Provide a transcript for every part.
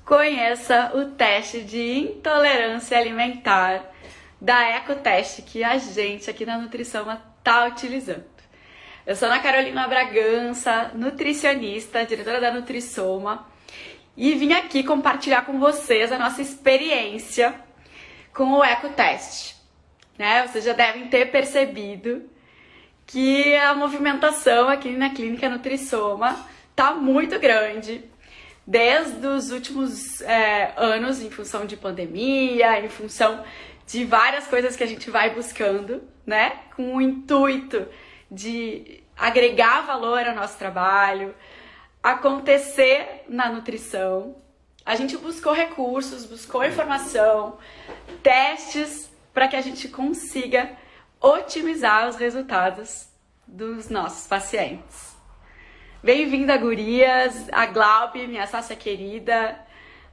conheça o teste de intolerância alimentar da Ecoteste que a gente aqui na Nutrissoma está utilizando. Eu sou Ana Carolina Bragança, nutricionista, diretora da Nutrissoma, e vim aqui compartilhar com vocês a nossa experiência com o Ecoteste. Vocês já devem ter percebido que a movimentação aqui na Clínica Nutrissoma está muito grande, desde os últimos anos, em função de pandemia, em função de várias coisas que a gente vai buscando, com o intuito de agregar valor ao nosso trabalho, acontecer na nutrição. A gente buscou recursos, buscou informação, testes para que a gente consiga otimizar os resultados dos nossos pacientes. Bem-vinda, gurias, a Glaubi, minha sócia querida,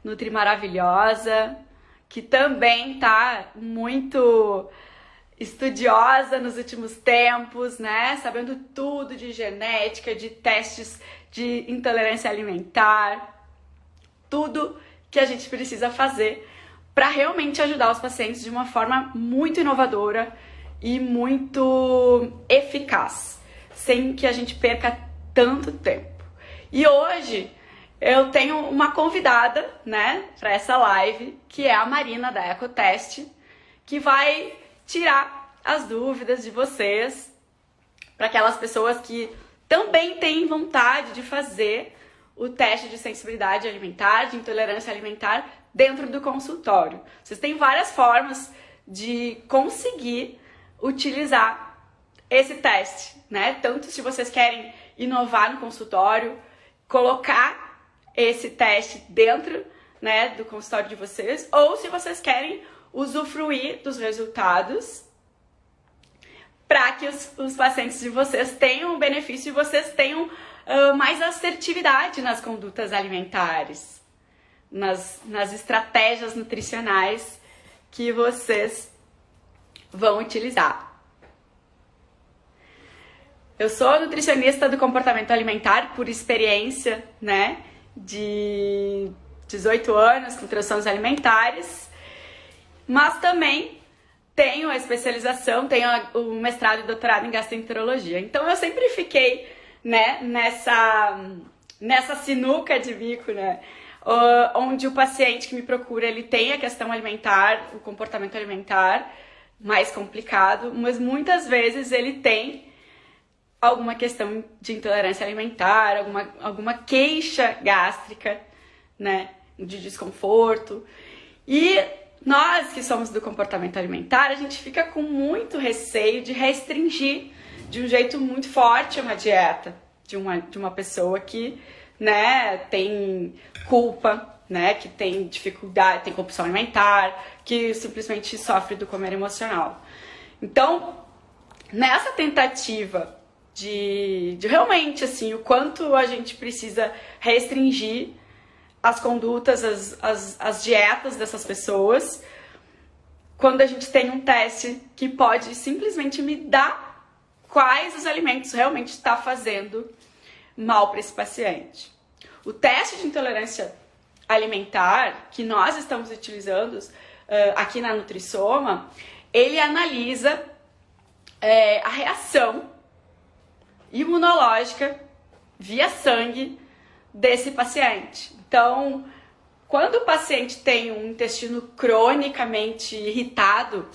nutri maravilhosa, que também tá muito estudiosa nos últimos tempos, sabendo tudo de genética, de testes de intolerância alimentar, tudo que a gente precisa fazer para realmente ajudar os pacientes de uma forma muito inovadora e muito eficaz, sem que a gente perca tanto tempo. E hoje eu tenho uma convidada, para essa live, que é a Marina da Ecoteste, que vai tirar as dúvidas de vocês, para aquelas pessoas que também têm vontade de fazer o teste de sensibilidade alimentar, de intolerância alimentar dentro do consultório. Vocês têm várias formas de conseguir utilizar esse teste, Tanto se vocês querem inovar no consultório, colocar esse teste dentro, do consultório de vocês, ou se vocês querem usufruir dos resultados para que os pacientes de vocês tenham o benefício e vocês tenham mais assertividade nas condutas alimentares, nas estratégias nutricionais que vocês vão utilizar. Eu sou nutricionista do comportamento alimentar por experiência, de 18 anos com transtornos alimentares, mas também tenho a especialização, tenho o mestrado e doutorado em gastroenterologia. Então eu sempre fiquei, nessa sinuca de bico, onde o paciente que me procura, ele tem a questão alimentar, o comportamento alimentar mais complicado, mas muitas vezes ele tem alguma questão de intolerância alimentar, alguma queixa gástrica, de desconforto. E nós que somos do comportamento alimentar, a gente fica com muito receio de restringir de um jeito muito forte uma dieta de uma pessoa que, tem culpa, que tem dificuldade, tem compulsão alimentar, que simplesmente sofre do comer emocional. Então, nessa tentativa de realmente, assim, o quanto a gente precisa restringir as condutas, as dietas dessas pessoas, quando a gente tem um teste que pode simplesmente me dar quais os alimentos realmente está fazendo mal para esse paciente. O teste de intolerância alimentar que nós estamos utilizando aqui na Nutrissoma, ele analisa a reação imunológica via sangue desse paciente. Então, quando o paciente tem um intestino cronicamente irritado,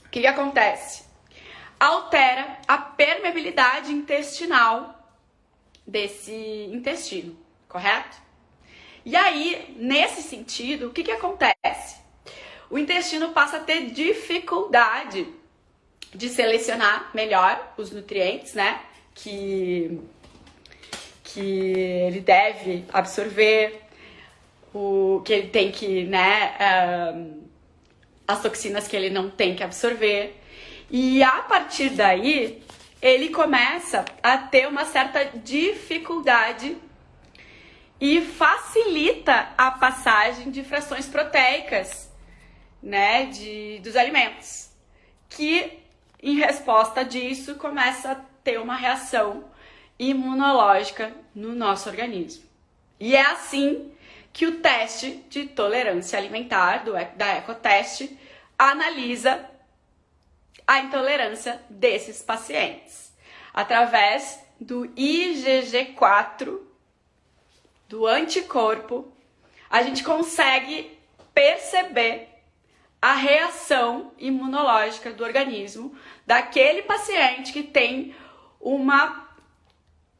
o que acontece? Altera a permeabilidade intestinal desse intestino, correto? E aí, nesse sentido, o que acontece? O intestino passa a ter dificuldade de selecionar melhor os nutrientes, que ele deve absorver, que ele tem que, as toxinas que ele não tem que absorver. E a partir daí, ele começa a ter uma certa dificuldade e facilita a passagem de frações proteicas, dos alimentos, que em resposta disso começa a ter uma reação imunológica no nosso organismo. E é assim que o teste de tolerância alimentar, da EcoTeste, analisa a intolerância desses pacientes. Através do IgG4, do anticorpo, a gente consegue perceber a reação imunológica do organismo daquele paciente que tem uma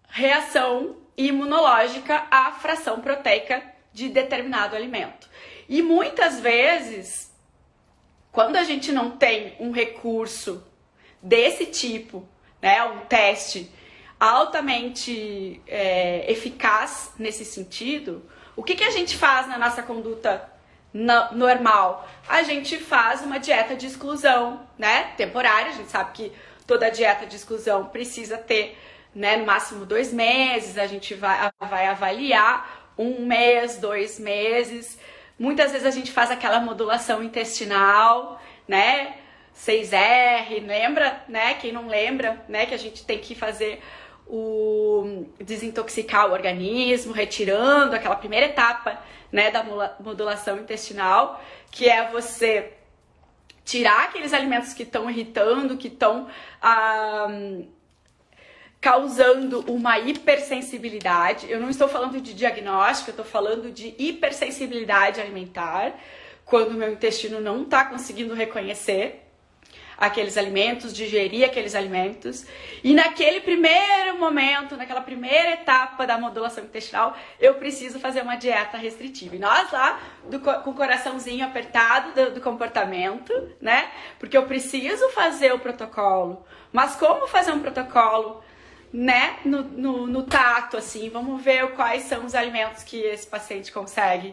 reação imunológica à fração proteica de determinado alimento. E muitas vezes, quando a gente não tem um recurso desse tipo, né, um teste altamente eficaz nesse sentido, o que a gente faz na nossa conduta normal? A gente faz uma dieta de exclusão, né, temporária. A gente sabe que toda dieta de exclusão precisa ter, né, no máximo 2 meses. A gente vai avaliar 1 mês, 2 meses. Muitas vezes a gente faz aquela modulação intestinal, né, 6R, lembra, né? Quem não lembra, né, que a gente tem que fazer desintoxicar o organismo, retirando aquela primeira etapa, né, da modulação intestinal, que é você tirar aqueles alimentos que estão irritando, que estão causando uma hipersensibilidade. Eu não estou falando de diagnóstico, eu estou falando de hipersensibilidade alimentar, quando o meu intestino não está conseguindo reconhecer aqueles alimentos, digerir aqueles alimentos. E naquele primeiro momento, naquela primeira etapa da modulação intestinal, eu preciso fazer uma dieta restritiva. E nós lá, com o coraçãozinho apertado do comportamento, né? Porque eu preciso fazer o protocolo. Mas como fazer um protocolo, né, no tato, assim? Vamos ver quais são os alimentos que esse paciente consegue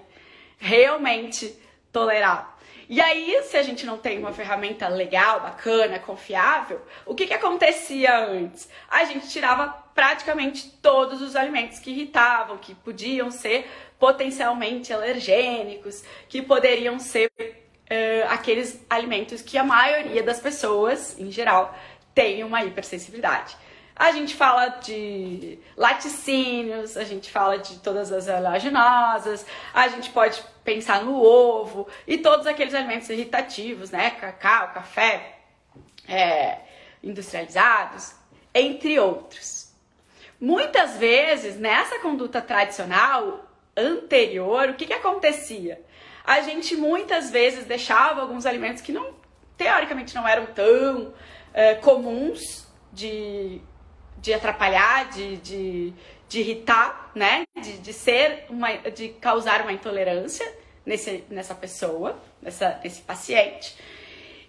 realmente tolerar. E aí, se a gente não tem uma ferramenta legal, bacana, confiável, o que acontecia antes? A gente tirava praticamente todos os alimentos que irritavam, que podiam ser potencialmente alergênicos, que poderiam ser aqueles alimentos que a maioria das pessoas, em geral, tem uma hipersensibilidade. A gente fala de laticínios, a gente fala de todas as oleaginosas, a gente pode pensar no ovo e todos aqueles alimentos irritativos, né? Cacau, café, industrializados, entre outros. Muitas vezes, nessa conduta tradicional anterior, o que acontecia? A gente muitas vezes deixava alguns alimentos que teoricamente não eram tão comuns de atrapalhar, de irritar, né? De causar uma intolerância nessa pessoa, nesse paciente,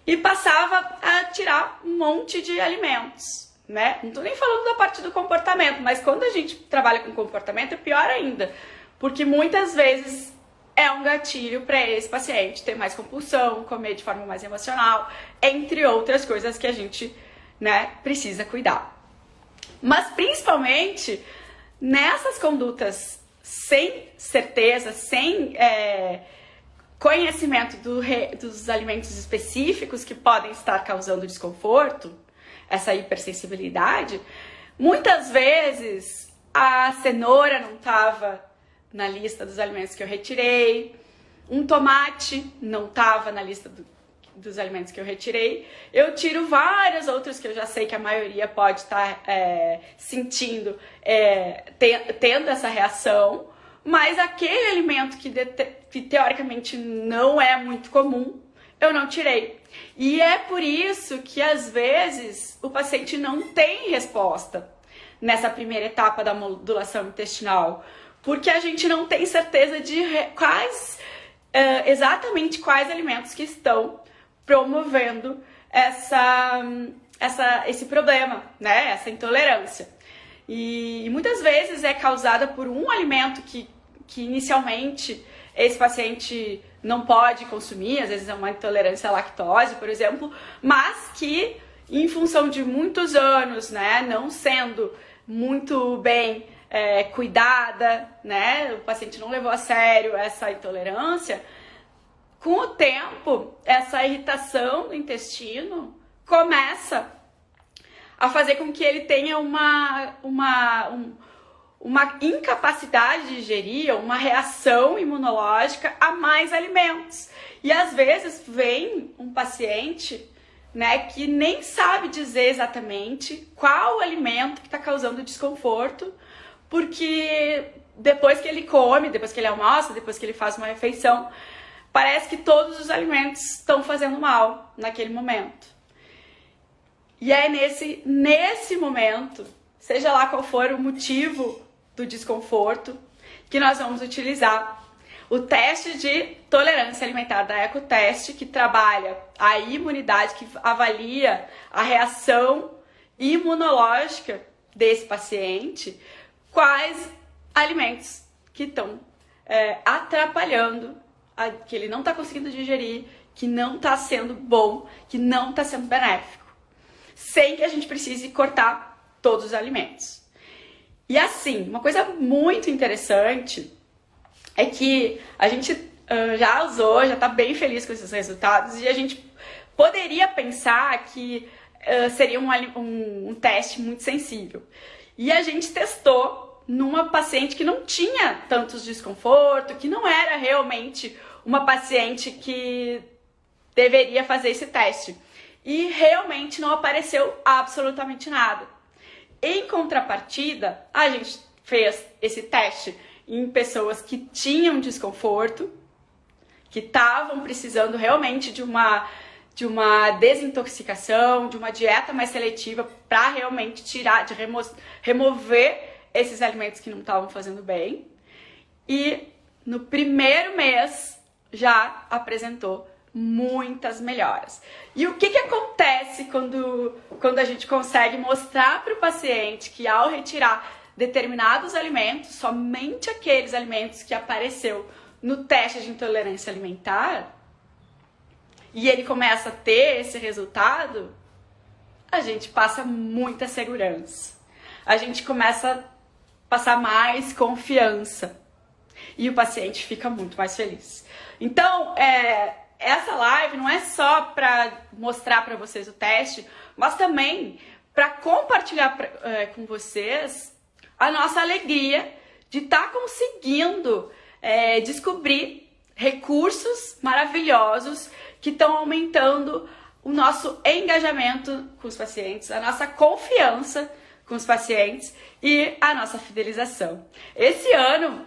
e passava a tirar um monte de alimentos, né? Não tô nem falando da parte do comportamento, mas quando a gente trabalha com comportamento é pior ainda, porque muitas vezes é um gatilho para esse paciente ter mais compulsão, comer de forma mais emocional, entre outras coisas que a gente, né, precisa cuidar. Mas principalmente nessas condutas sem certeza, sem conhecimento dos alimentos específicos que podem estar causando desconforto, essa hipersensibilidade, muitas vezes a cenoura não estava na lista dos alimentos que eu retirei, um tomate não estava na lista dos alimentos que eu retirei. Eu tiro várias outras que eu já sei que a maioria pode estar sentindo, tendo essa reação, mas aquele alimento que teoricamente não é muito comum, eu não tirei. E é por isso que às vezes o paciente não tem resposta nessa primeira etapa da modulação intestinal, porque a gente não tem certeza de exatamente quais alimentos que estão promovendo esse problema, né? Essa intolerância. E muitas vezes é causada por um alimento que inicialmente esse paciente não pode consumir, às vezes é uma intolerância à lactose, por exemplo, mas que em função de muitos anos, né, não sendo muito bem cuidada, né, o paciente não levou a sério essa intolerância, com o tempo, essa irritação do intestino começa a fazer com que ele tenha uma incapacidade de digerir, uma reação imunológica a mais alimentos. E às vezes vem um paciente, né, que nem sabe dizer exatamente qual o alimento que está causando desconforto, porque depois que ele come, depois que ele almoça, depois que ele faz uma refeição, parece que todos os alimentos estão fazendo mal naquele momento. E é nesse momento, seja lá qual for o motivo do desconforto, que nós vamos utilizar o teste de tolerância alimentar da EcoTeste, que trabalha a imunidade, que avalia a reação imunológica desse paciente, quais alimentos que estão atrapalhando, que ele não está conseguindo digerir, que não está sendo bom, que não está sendo benéfico, sem que a gente precise cortar todos os alimentos. E assim, uma coisa muito interessante é que a gente já usou, já está bem feliz com esses resultados, e a gente poderia pensar que seria um teste muito sensível. E a gente testou numa paciente que não tinha tantos desconfortos, que não era realmente uma paciente que deveria fazer esse teste. E realmente não apareceu absolutamente nada. Em contrapartida, a gente fez esse teste em pessoas que tinham desconforto, que estavam precisando realmente de uma desintoxicação, de uma dieta mais seletiva para realmente remover esses alimentos que não estavam fazendo bem. E no primeiro mês já apresentou muitas melhoras. E o que acontece quando a gente consegue mostrar para o paciente que ao retirar determinados alimentos, somente aqueles alimentos que apareceu no teste de intolerância alimentar, e ele começa a ter esse resultado, a gente passa muita segurança. A gente começa a passar mais confiança. E o paciente fica muito mais feliz. Então, essa live não é só para mostrar para vocês o teste, mas também para compartilhar com vocês a nossa alegria de estar conseguindo descobrir recursos maravilhosos que estão aumentando o nosso engajamento com os pacientes, a nossa confiança com os pacientes e a nossa fidelização. Esse ano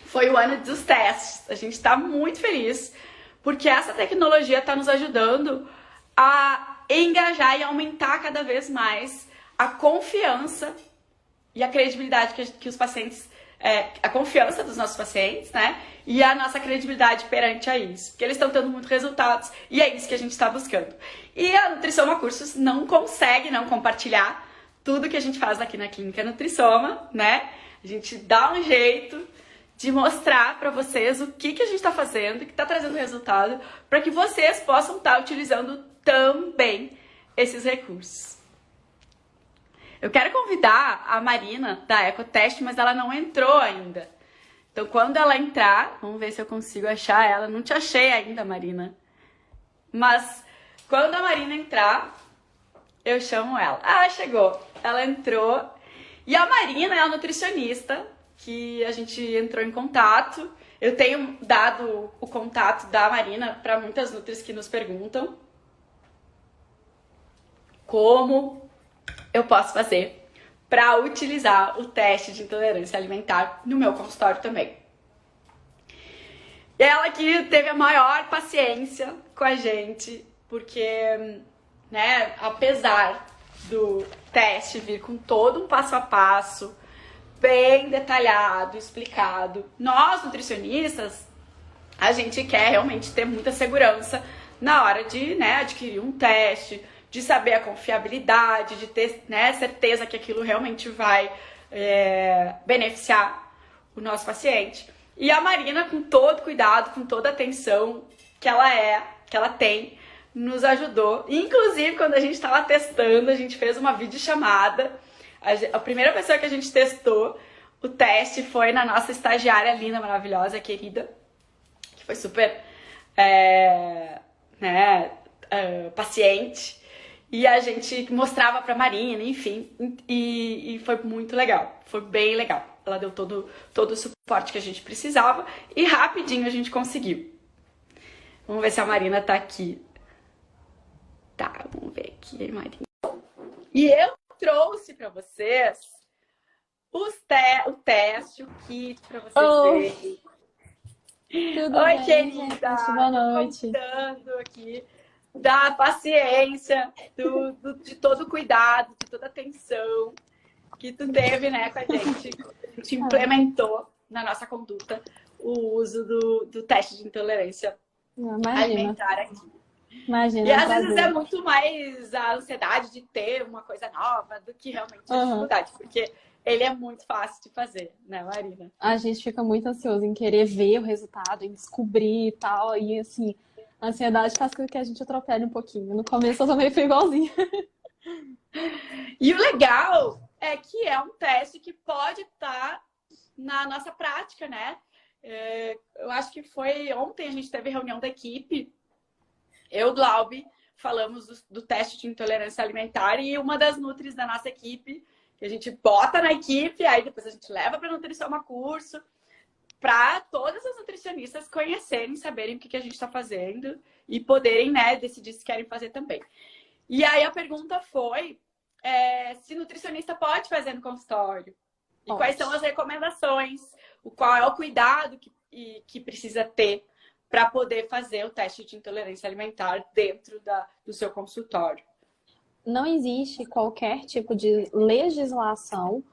foi o ano dos testes. A gente está muito feliz porque essa tecnologia está nos ajudando a engajar e aumentar cada vez mais a confiança e a credibilidade que os pacientes, a confiança dos nossos pacientes, né? E a nossa credibilidade perante a isso. Porque eles estão tendo muitos resultados e é isso que a gente está buscando. E a Nutrissoma Cursos não consegue não compartilhar tudo que a gente faz aqui na Clínica Nutrissoma, né? A gente dá um jeito de mostrar para vocês o que a gente está fazendo, que está trazendo resultado, para que vocês possam estar utilizando também esses recursos. Eu quero convidar a Marina da EcoTeste, mas ela não entrou ainda. Então, quando ela entrar, vamos ver se eu consigo achar ela. Não te achei ainda, Marina. Mas, quando a Marina entrar, eu chamo ela. Ah, chegou. Ela entrou. E a Marina é a nutricionista que a gente entrou em contato. Eu tenho dado o contato da Marina para muitas nutris que nos perguntam como eu posso fazer para utilizar o teste de intolerância alimentar no meu consultório também. E ela que teve a maior paciência com a gente, porque, né, apesar do teste vir com todo um passo a passo, bem detalhado, explicado, nós nutricionistas, a gente quer realmente ter muita segurança na hora de, né, adquirir um teste, de saber a confiabilidade, de ter, né, certeza que aquilo realmente vai beneficiar o nosso paciente. E a Marina, com todo cuidado, com toda a atenção que ela tem, nos ajudou. Inclusive, quando a gente estava testando, a gente fez uma videochamada. A primeira pessoa que a gente testou o teste foi na nossa estagiária linda, maravilhosa, querida, que foi super paciente. E a gente mostrava pra Marina, enfim, e foi muito legal, foi bem legal. Ela deu todo o suporte que a gente precisava e rapidinho a gente conseguiu. Vamos ver se a Marina tá aqui. Tá, vamos ver aqui, Marina. E eu trouxe pra vocês o teste, o kit pra vocês verem. Tudo Oi, bem, querida! gente? Boa noite. Tô contando aqui da paciência, de todo o cuidado, de toda a atenção que tu teve, né, com a gente. A gente implementou na nossa conduta o uso do teste de intolerância alimentar aqui. Imagina, E às vezes é muito mais a ansiedade de ter uma coisa nova do que realmente a dificuldade, porque ele é muito fácil de fazer, né, Marina? A gente fica muito ansioso em querer ver o resultado, em descobrir e tal. E assim, a ansiedade faz com que a gente atropele um pouquinho. No começo eu também fui igualzinha. E o legal é que é um teste que pode estar na nossa prática, né? Eu acho que foi ontem a gente teve reunião da equipe. Eu e o Glaubi falamos do teste de intolerância alimentar e uma das nutris da nossa equipe, que a gente bota na equipe, aí depois a gente leva para a nutrição a curso, para todas as nutricionistas conhecerem, saberem o que a gente está fazendo e poderem, né, decidir se querem fazer também. E aí a pergunta foi se nutricionista pode fazer no consultório. E quais são as recomendações, qual é o cuidado que precisa ter para poder fazer o teste de intolerância alimentar dentro do seu consultório. Não existe qualquer tipo de legislação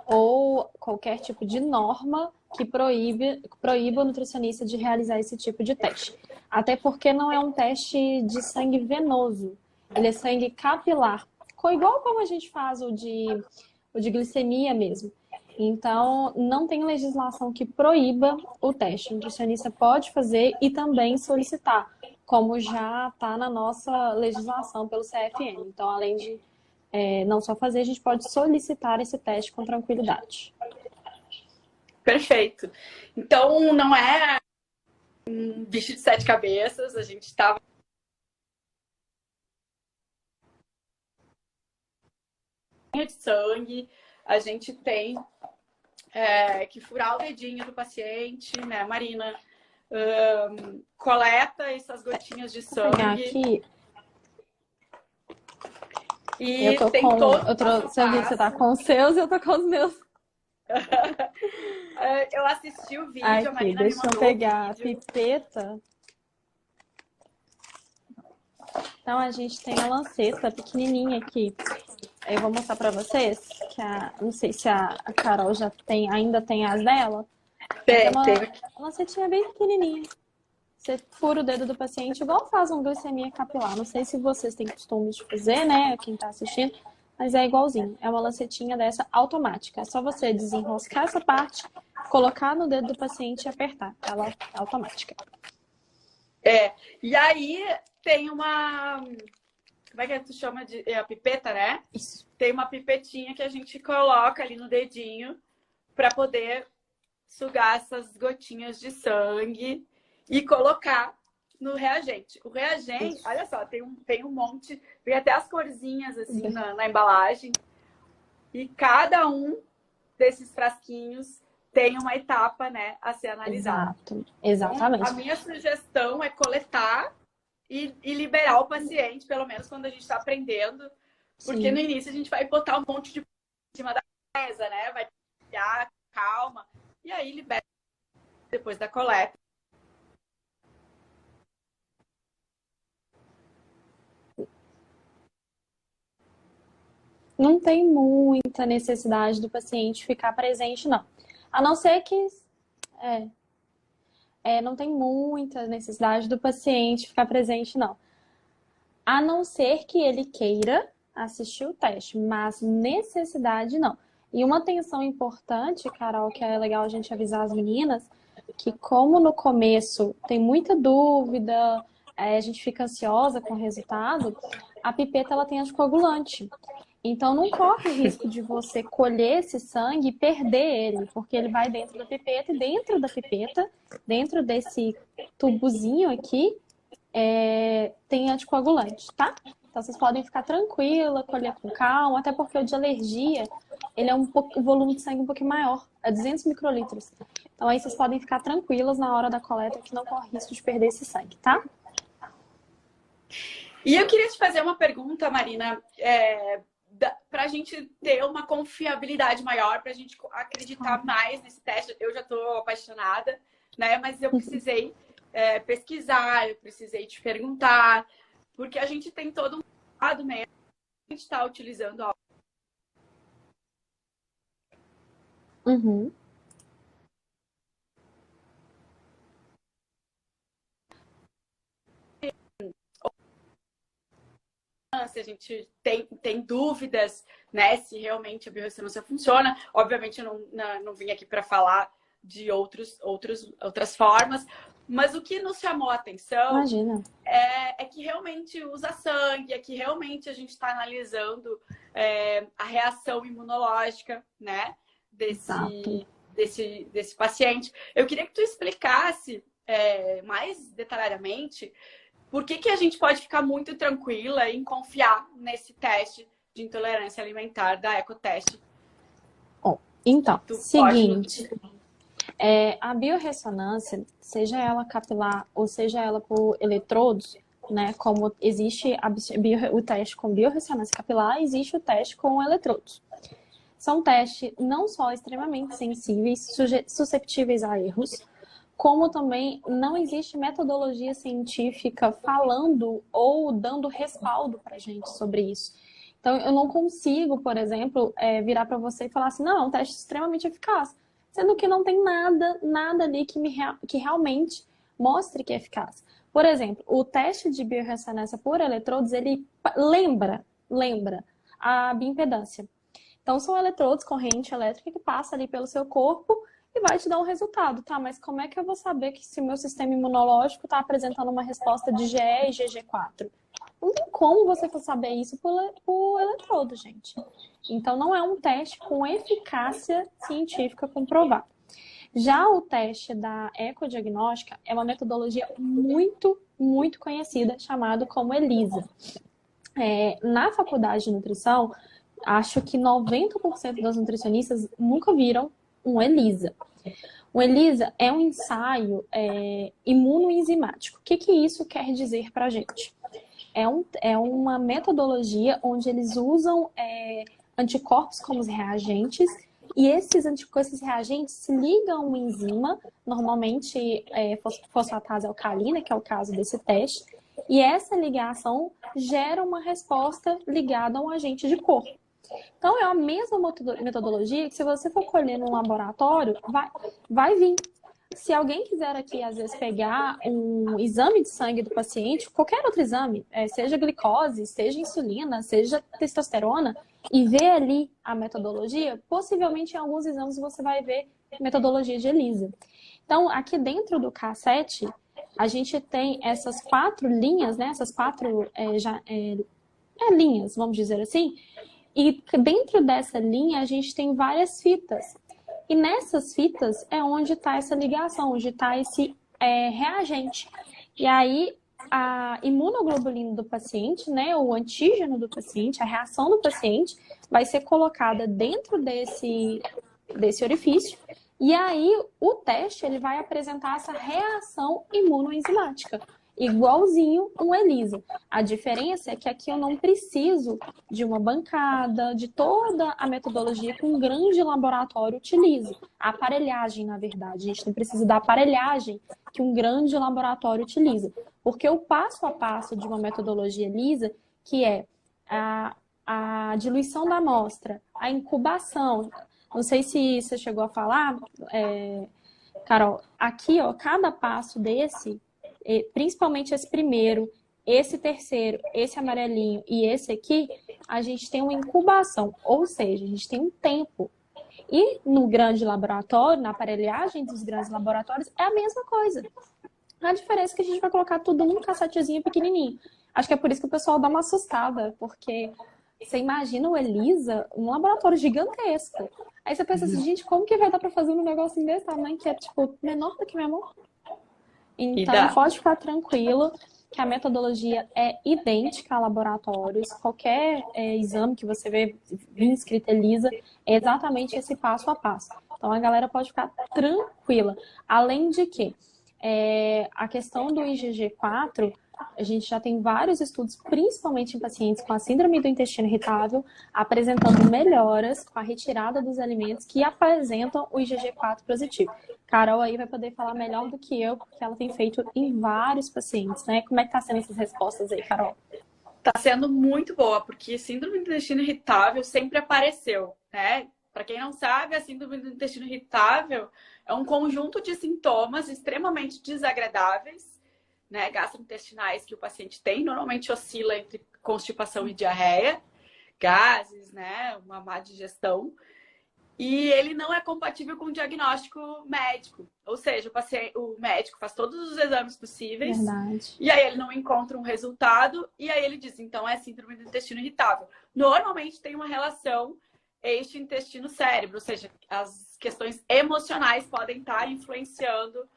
ou qualquer tipo de norma que proíba o nutricionista de realizar esse tipo de teste. Até porque não é um teste de sangue venoso, ele é sangue capilar, igual como a gente faz o de glicemia mesmo. Então, não tem legislação que proíba o teste. O nutricionista pode fazer e também solicitar, como já está na nossa legislação pelo CFM. Então, além de não só fazer, a gente pode solicitar esse teste com tranquilidade. Perfeito. Então, não é um bicho de 7 cabeças, a gente estava de sangue, a gente tem que furar o dedinho do paciente, né, Marina? Coleta essas gotinhas de sangue. Vou pegar aqui. E eu tô tem com. todo Você viu que você tá com os seus e eu tô com os meus. Eu assisti o vídeo, aqui, a Marina deixa me mandou eu pegar o vídeo. a pipeta. Então, a gente tem a lanceta pequenininha aqui. Eu vou mostrar pra vocês, que não sei se a Carol já ainda tem as dela. Tem. A lancetinha bem pequenininha. Você fura o dedo do paciente, igual faz uma glicemia capilar. Não sei se vocês têm costume de fazer, né? Quem tá assistindo, mas é igualzinho. É uma lancetinha dessa automática. É só você desenroscar essa parte, colocar no dedo do paciente e apertar. Ela é automática. E aí tem uma... Como é que tu chama de... a pipeta, né? Isso. Tem uma pipetinha que a gente coloca ali no dedinho para poder sugar essas gotinhas de sangue e colocar no reagente. O reagente, isso. Olha só, tem um monte, tem até as corzinhas assim na embalagem. E cada um desses frasquinhos tem uma etapa, né, a ser analisada. Exatamente. Então, a minha sugestão é coletar e liberar o paciente, pelo menos quando a gente está aprendendo, porque no início a gente vai botar um monte de em cima da mesa, né? Vai pegar, calma, e aí libera depois da coleta. Não tem muita necessidade do paciente ficar presente, não. A não ser que... não tem muita necessidade do paciente ficar presente, não. A não ser que ele queira assistir o teste, mas necessidade não. E uma atenção importante, Carol, que é legal a gente avisar as meninas, que como no começo tem muita dúvida, a gente fica ansiosa com o resultado, a pipeta ela tem anticoagulante. Então não corre o risco de você colher esse sangue e perder ele, porque ele vai dentro da pipeta e dentro da pipeta, dentro desse tubozinho aqui, tem anticoagulante, tá? Então, vocês podem ficar tranquila, colher com calma, até porque o de alergia, ele é o volume de sangue um pouquinho maior, é 200 microlitros. Então, aí vocês podem ficar tranquilas na hora da coleta, que não corre risco de perder esse sangue, tá? E eu queria te fazer uma pergunta, Marina, para a gente ter uma confiabilidade maior, para a gente acreditar mais nesse teste. Eu já estou apaixonada, né? Mas eu precisei pesquisar, eu precisei te perguntar, porque a gente tem todo um lado mesmo, a gente está utilizando a Uhum. a gente tem dúvidas, né, se realmente a biorressonância funciona. Obviamente, eu não vim aqui para falar de outras formas, mas o que nos chamou a atenção é que realmente usa sangue, é que realmente a gente está analisando a reação imunológica, né, desse paciente. Eu queria que tu explicasse mais detalhadamente por que a gente pode ficar muito tranquila em confiar nesse teste de intolerância alimentar da EcoTeste? Então, seguinte, a biorressonância, seja ela capilar ou seja ela por eletrodos, né, como existe o teste com biorressonância capilar, existe o teste com eletrodos. São testes não só extremamente sensíveis, susceptíveis a erros, como também não existe metodologia científica falando ou dando respaldo para a gente sobre isso. Então, eu não consigo, por exemplo, virar para você e falar assim, não, é um teste extremamente eficaz, sendo que não tem nada ali que realmente mostre que é eficaz. Por exemplo, o teste de biorressonância por eletrodos, ele lembra a bioimpedância. Então, são eletrodos, corrente elétrica que passa ali pelo seu corpo e vai te dar um resultado, tá? Mas como é que eu vou saber que se o meu sistema imunológico está apresentando uma resposta de GE e GG4? Não tem como você saber isso por eletrodo, gente. Então, não é um teste com eficácia científica comprovada. Já o teste da ecodiagnóstica é uma metodologia muito, muito conhecida, chamada como ELISA. Na faculdade de nutrição, acho que 90% das nutricionistas nunca viram um ELISA. O ELISA é um ensaio imunoenzimático. O que isso quer dizer para a gente? É uma metodologia onde eles usam anticorpos como os reagentes e esses reagentes se ligam a uma enzima, normalmente fosfatase alcalina, que é o caso desse teste, e essa ligação gera uma resposta ligada a um agente de corpo. Então, é a mesma metodologia que se você for colher num laboratório, vai vir. Se alguém quiser aqui, às vezes, pegar um exame de sangue do paciente, qualquer outro exame, seja glicose, seja insulina, seja testosterona, e ver ali a metodologia, possivelmente em alguns exames você vai ver metodologia de ELISA. Então, aqui dentro do K7, a gente tem essas 4 linhas, né? Essas 4 linhas, vamos dizer assim. E dentro dessa linha, a gente tem várias fitas. E nessas fitas é onde está essa ligação, onde está esse reagente. E aí, a imunoglobulina do paciente, né, o antígeno do paciente, a reação do paciente, vai ser colocada dentro desse orifício. E aí, o teste ele vai apresentar essa reação imunoenzimática, igualzinho um ELISA. A diferença é que aqui eu não preciso de uma bancada, de toda a metodologia que um grande laboratório utiliza. A aparelhagem, na verdade. A gente não precisa da aparelhagem que um grande laboratório utiliza. Porque o passo a passo de uma metodologia ELISA, que é a diluição da amostra, a incubação. Não sei se você chegou a falar, Carol, aqui, ó, cada passo desse, principalmente esse primeiro, esse terceiro, esse amarelinho e esse aqui, a gente tem uma incubação, ou seja, a gente tem um tempo. E no grande laboratório, na aparelhagem dos grandes laboratórios, é a mesma coisa. A diferença é que a gente vai colocar tudo num cassetezinho pequenininho. Acho que é por isso que o pessoal dá uma assustada, porque você imagina o ELISA, um laboratório gigantesco. Aí você pensa assim, gente, como que vai dar pra fazer um negocinho desse tamanho que é, tipo, menor do que meu amor? Então, pode ficar tranquilo. que a metodologia é idêntica a laboratórios. Qualquer exame que você vê escrito ELISA é exatamente esse passo a passo. Então, a galera pode ficar tranquila. Além de que a questão do IgG4, a gente já tem vários estudos, principalmente em pacientes com a síndrome do intestino irritável, apresentando melhoras com a retirada dos alimentos que apresentam o IgG4 positivo. Carol aí vai poder falar melhor do que eu, porque ela tem feito em vários pacientes, né? Como é que tá sendo essas respostas aí, Carol? Tá sendo muito boa, porque síndrome do intestino irritável sempre apareceu, né? Para quem não sabe, a síndrome do intestino irritável é um conjunto de sintomas extremamente desagradáveis, né, gastrointestinais que o paciente tem. Normalmente oscila entre constipação e diarreia, gases, né, uma má digestão. E ele não é compatível com o diagnóstico médico. Ou seja, o médico faz todos os exames possíveis. Verdade. E aí ele não encontra um resultado. E aí ele diz, então é síndrome do intestino irritável. Normalmente tem uma relação eixo intestino-cérebro. Ou seja, as questões emocionais podem estar influenciando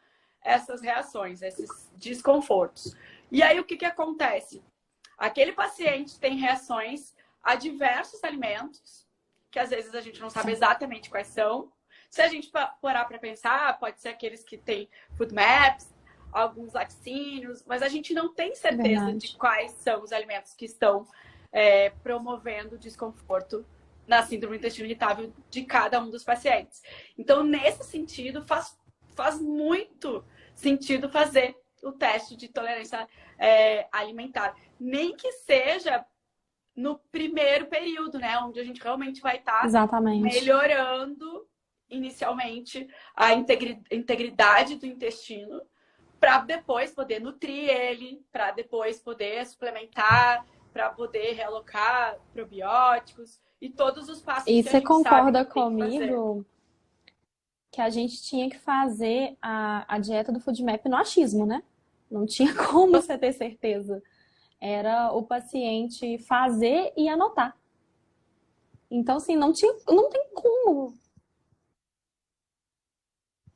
essas reações, esses desconfortos. E aí o que acontece? Aquele paciente tem reações a diversos alimentos, que às vezes a gente não sabe exatamente quais são. Se a gente parar para pensar, pode ser aqueles que têm food maps, alguns laticínios, mas a gente não tem certeza de quais são os alimentos que estão promovendo desconforto na síndrome do intestino irritável de cada um dos pacientes. Então, nesse sentido, faz muito sentido fazer o teste de tolerância alimentar. Nem que seja no primeiro período, né? Onde a gente realmente vai estar melhorando inicialmente a integridade do intestino para depois poder nutrir ele, para depois poder suplementar, para poder realocar probióticos e todos os passos e que a gente você concorda sabe comigo que a gente tinha que fazer a dieta do FoodMap no achismo, né? Não tinha como você ter certeza. Era o paciente fazer e anotar. Então, assim, não tem como.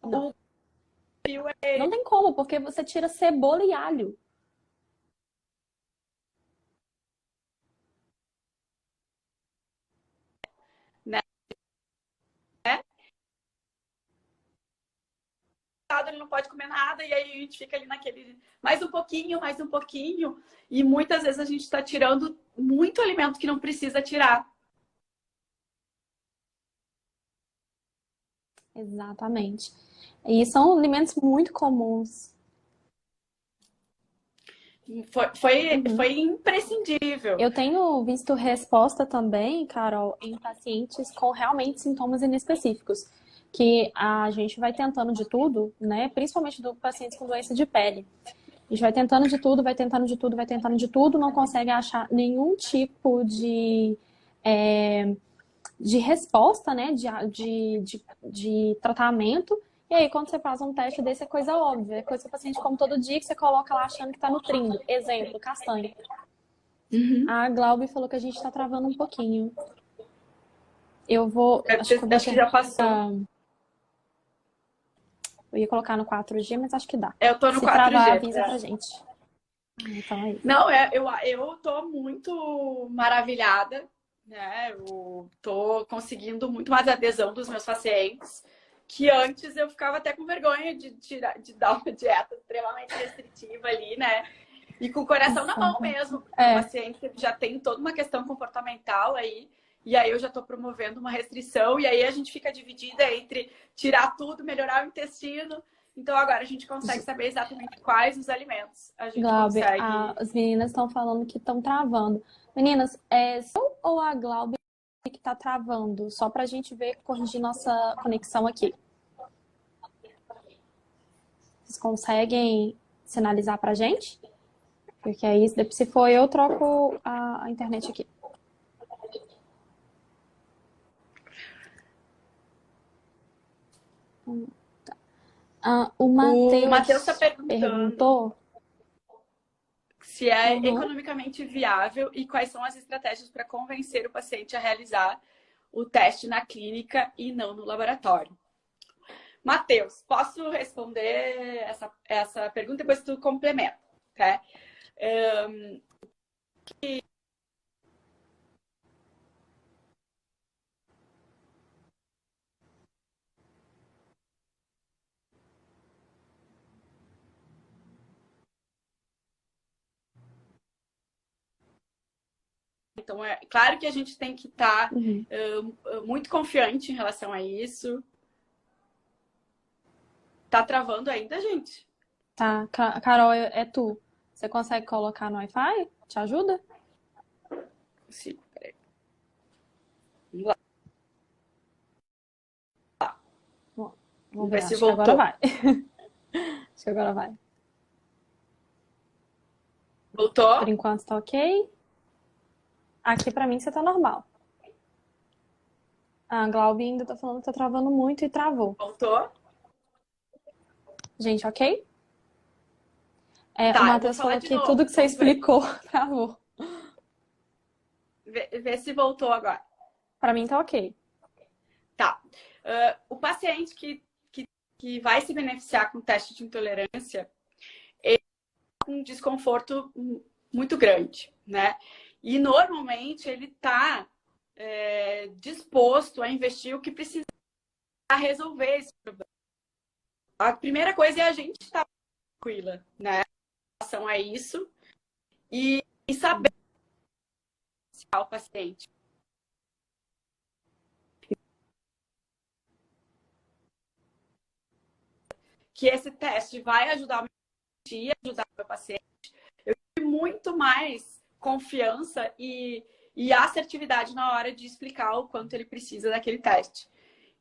Não tem como, porque você tira cebola e alho. Né? Ele não pode comer nada, e aí a gente fica ali naquele mais um pouquinho, e muitas vezes a gente está tirando muito alimento que não precisa tirar. Exatamente. E são alimentos muito comuns. Foi imprescindível. Eu tenho visto resposta também, Carol, em pacientes com realmente sintomas inespecíficos. Que a gente vai tentando de tudo, né? Principalmente do pacientes com doença de pele. A gente vai tentando de tudo, vai tentando de tudo, vai tentando de tudo, não consegue achar nenhum tipo de resposta, né? De tratamento. E aí, quando você faz um teste desse, é coisa óbvia. É coisa que o paciente come todo dia, que você coloca lá achando que tá nutrindo. Exemplo, castanha. Uhum. A Glaube falou que a gente tá travando um pouquinho. Eu vou... Acho que já passou. Eu ia colocar no 4G, mas acho que dá. Eu tô no Se 4G. travar, avisa pra gente. Então é isso. Não, eu tô muito maravilhada, né? Eu tô conseguindo muito mais adesão dos meus pacientes, que antes eu ficava até com vergonha de dar uma dieta extremamente restritiva ali, né? E com o coração na mão mesmo, porque o paciente já tem toda uma questão comportamental aí. E aí eu já estou promovendo uma restrição, e aí a gente fica dividida entre tirar tudo, melhorar o intestino. Então agora a gente consegue saber exatamente quais os alimentos a gente Glaube, consegue. as meninas estão falando que estão travando. Meninas, sou ou a Glaube que está travando? Só para a gente ver, corrigir nossa conexão aqui. Vocês conseguem sinalizar para a gente? Porque aí, se for eu, troco a internet aqui. O Matheus está perguntou se é economicamente viável e quais são as estratégias para convencer o paciente a realizar o teste na clínica e não no laboratório. Matheus, posso responder essa pergunta, depois tu complementa, tá? Então, é claro que a gente tem que estar muito confiante em relação a isso. Tá travando ainda, gente? Tá, Carol, é tu. Você consegue colocar no Wi-Fi? Te ajuda? Sim, peraí. Vamos lá. Vamos ver, Ver se acho que agora voltou. vai. Acho que agora vai. Voltou? Por enquanto tá ok. Aqui pra mim você tá normal. A Glaubi ainda tá falando que tá travando muito e travou. Voltou? Gente, ok? O Tá, eu vou Matheus falar falou de que novo. tudo que você Vamos ver. explicou travou. Vê se voltou agora. Pra mim tá ok. Tá. O paciente que vai se beneficiar com o teste de intolerância, ele tá com um desconforto muito grande, né? E normalmente ele está disposto a investir o que precisa para resolver esse problema. A primeira coisa é a gente estar tranquila, né? Em relação a isso e saber o paciente. Que esse teste vai ajudar a ajudar o meu paciente. Eu tive muito mais confiança e assertividade na hora de explicar o quanto ele precisa daquele teste.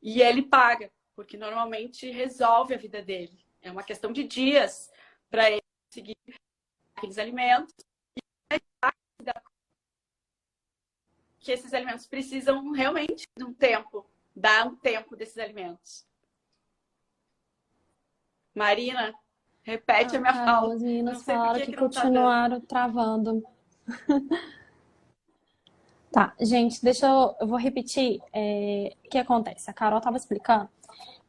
E ele paga, porque normalmente resolve a vida dele. É uma questão de dias para ele conseguir aqueles alimentos que esses alimentos precisam realmente de um tempo, dar um tempo desses alimentos. Marina, repete a minha Carol, fala. as Não meninas sei por falaram que que que não tá dando. continuaram travando. Tá, gente, eu vou repetir o que acontece. A Carol estava explicando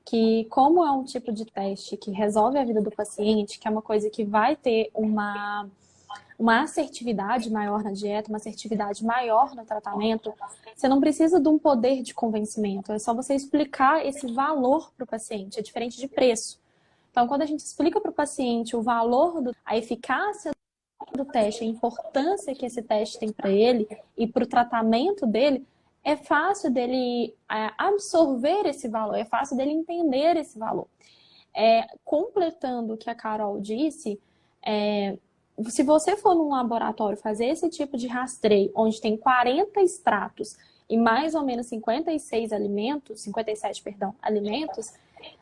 que como é um tipo de teste que resolve a vida do paciente, que é uma coisa que vai ter uma assertividade maior na dieta, uma assertividade maior no tratamento, você não precisa de um poder de convencimento, é só você explicar esse valor para o paciente, é diferente de preço. Então, quando a gente explica para o paciente o valor, a eficácia do teste, a importância que esse teste tem para ele e para o tratamento dele, é fácil dele absorver esse valor, é fácil dele entender esse valor. Completando o que a Carol disse, se você for num laboratório fazer esse tipo de rastreio, onde tem 40 extratos e mais ou menos 57 alimentos,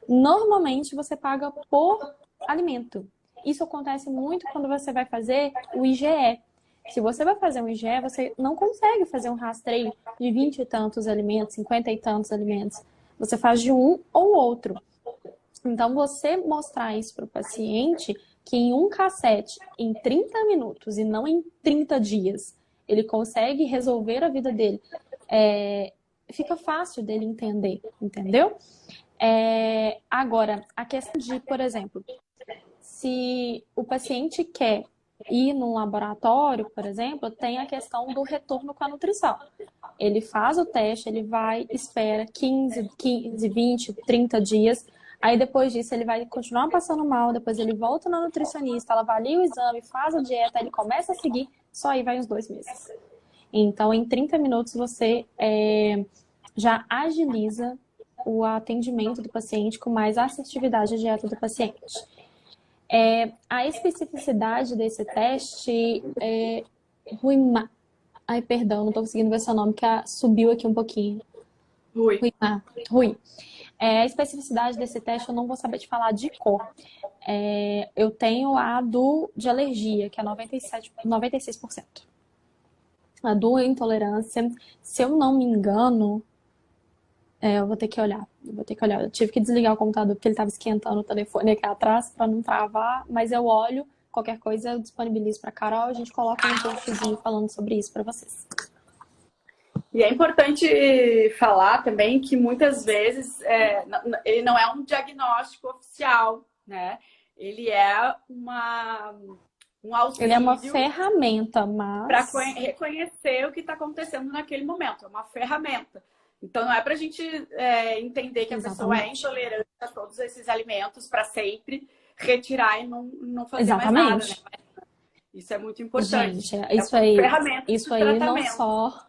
normalmente você paga por alimento. Isso acontece muito quando você vai fazer o IgE. Se você vai fazer um IgE, você não consegue fazer um rastreio de 20 e tantos alimentos, 50 e tantos alimentos. Você faz de um ou outro. Então, você mostrar isso para o paciente, que em um cassete, em 30 minutos e não em 30 dias, ele consegue resolver a vida dele, fica fácil dele entender, entendeu? Agora, a questão de, por exemplo, se o paciente quer ir num laboratório, por exemplo, tem a questão do retorno com a nutrição. Ele faz o teste, ele vai, espera 15, 20, 30 dias. Aí depois disso ele vai continuar passando mal, depois ele volta na nutricionista, ela avalia o exame, faz a dieta, ele começa a seguir, só aí vai uns 2 meses. Então, em 30 minutos você já agiliza o atendimento do paciente com mais assertividade à dieta do paciente. A especificidade desse teste é Ruimar. Ai, perdão, não estou conseguindo ver seu nome, que subiu aqui um pouquinho. Rui. A especificidade desse teste eu não vou saber te falar de cor. Eu tenho a de alergia, que é 96%. A do intolerância, se eu não me engano, eu vou ter que olhar. Eu tive que desligar o computador porque ele estava esquentando o telefone aqui atrás para não travar, mas eu olho, qualquer coisa eu disponibilizo para a Carol, a gente coloca um postzinho falando sobre isso para vocês. E é importante falar também que muitas vezes ele não é um diagnóstico oficial, né? Ele é um Ele é uma auxílio ferramenta, para mas... reconhecer o que está acontecendo naquele momento. É uma ferramenta. Então, não é para a gente entender que a pessoa é Exatamente. intolerante a todos esses alimentos para sempre, retirar e não fazer mais nada, né? Exatamente. Isso é muito importante. Gente, É uma ferramenta isso de aí não tratamento. só...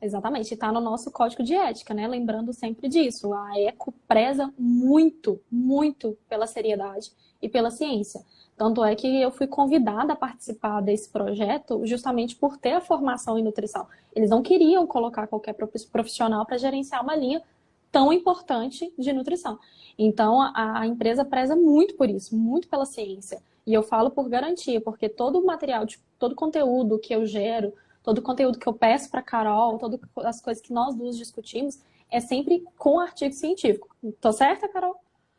Exatamente, está no nosso código de ética, né? Lembrando sempre disso. A Eco preza muito, muito pela seriedade e pela ciência. Tanto é que eu fui convidada a participar desse projeto justamente por ter a formação em nutrição. Eles não queriam colocar qualquer profissional para gerenciar uma linha tão importante de nutrição. Então, a empresa preza muito por isso, muito pela ciência. E eu falo por garantia, porque todo o material, todo o conteúdo que eu gero, todo o conteúdo que eu peço para a Carol, todas as coisas que nós duas discutimos, é sempre com artigo científico. Tô certa, Carol?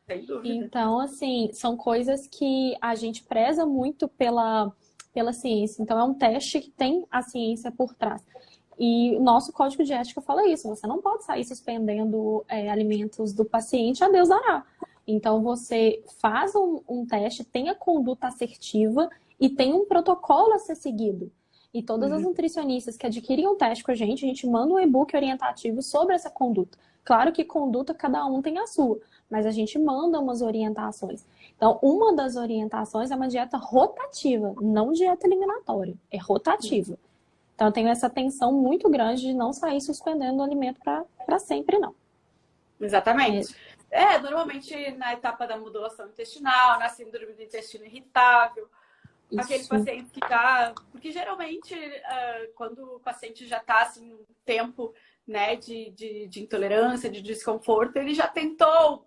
Sem dúvida. Então, assim, são coisas que a gente preza muito pela ciência. Então, é um teste que tem a ciência por trás. E o nosso código de ética fala isso. Você não pode sair suspendendo alimentos do paciente, a Deus dará. Então, você faz um teste, tem a conduta assertiva e tem um protocolo a ser seguido. E todas as nutricionistas que adquirem um teste com a gente manda um e-book orientativo sobre essa conduta. Claro que conduta cada um tem a sua, mas a gente manda umas orientações. Então, uma das orientações é uma dieta rotativa, não dieta eliminatória, é rotativa. Então, eu tenho essa tensão muito grande de não sair suspendendo o alimento para sempre, não. Exatamente. Normalmente na etapa da modulação intestinal, na síndrome do intestino irritável, aquele paciente que já... Porque geralmente, quando o paciente já está assim, um tempo, né, de intolerância, de desconforto, ele já tentou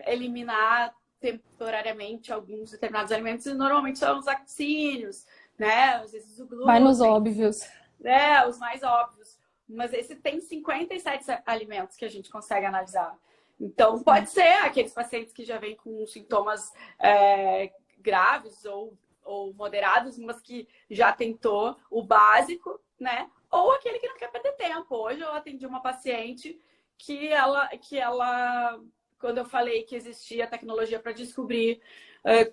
eliminar temporariamente alguns determinados alimentos, e normalmente são os laticínios, né? Às vezes o glúten. Vai nos óbvios. Os mais óbvios. Mas esse tem 57 alimentos que a gente consegue analisar. Então, pode ser aqueles pacientes que já vêm com sintomas graves ou moderados, mas que já tentou o básico, né? Ou aquele que não quer perder tempo. Hoje eu atendi uma paciente que ela quando eu falei que existia tecnologia para descobrir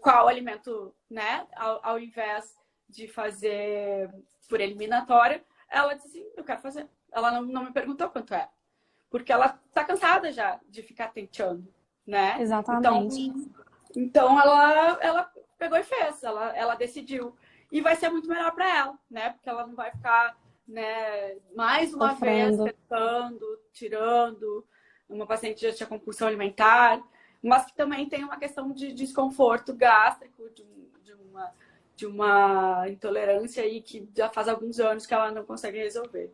qual alimento, né? Ao invés de fazer por eliminatória, ela disse assim, eu quero fazer. Ela não me perguntou quanto é. Porque ela tá cansada já de ficar tentando, né? Exatamente. Então ela pegou e fez, ela decidiu. E vai ser muito melhor para ela, né? Porque ela não vai ficar, né, mais uma vez tentando, tirando. Uma paciente já tinha compulsão alimentar, mas que também tem uma questão de desconforto gástrico, de uma intolerância aí que já faz alguns anos que ela não consegue resolver.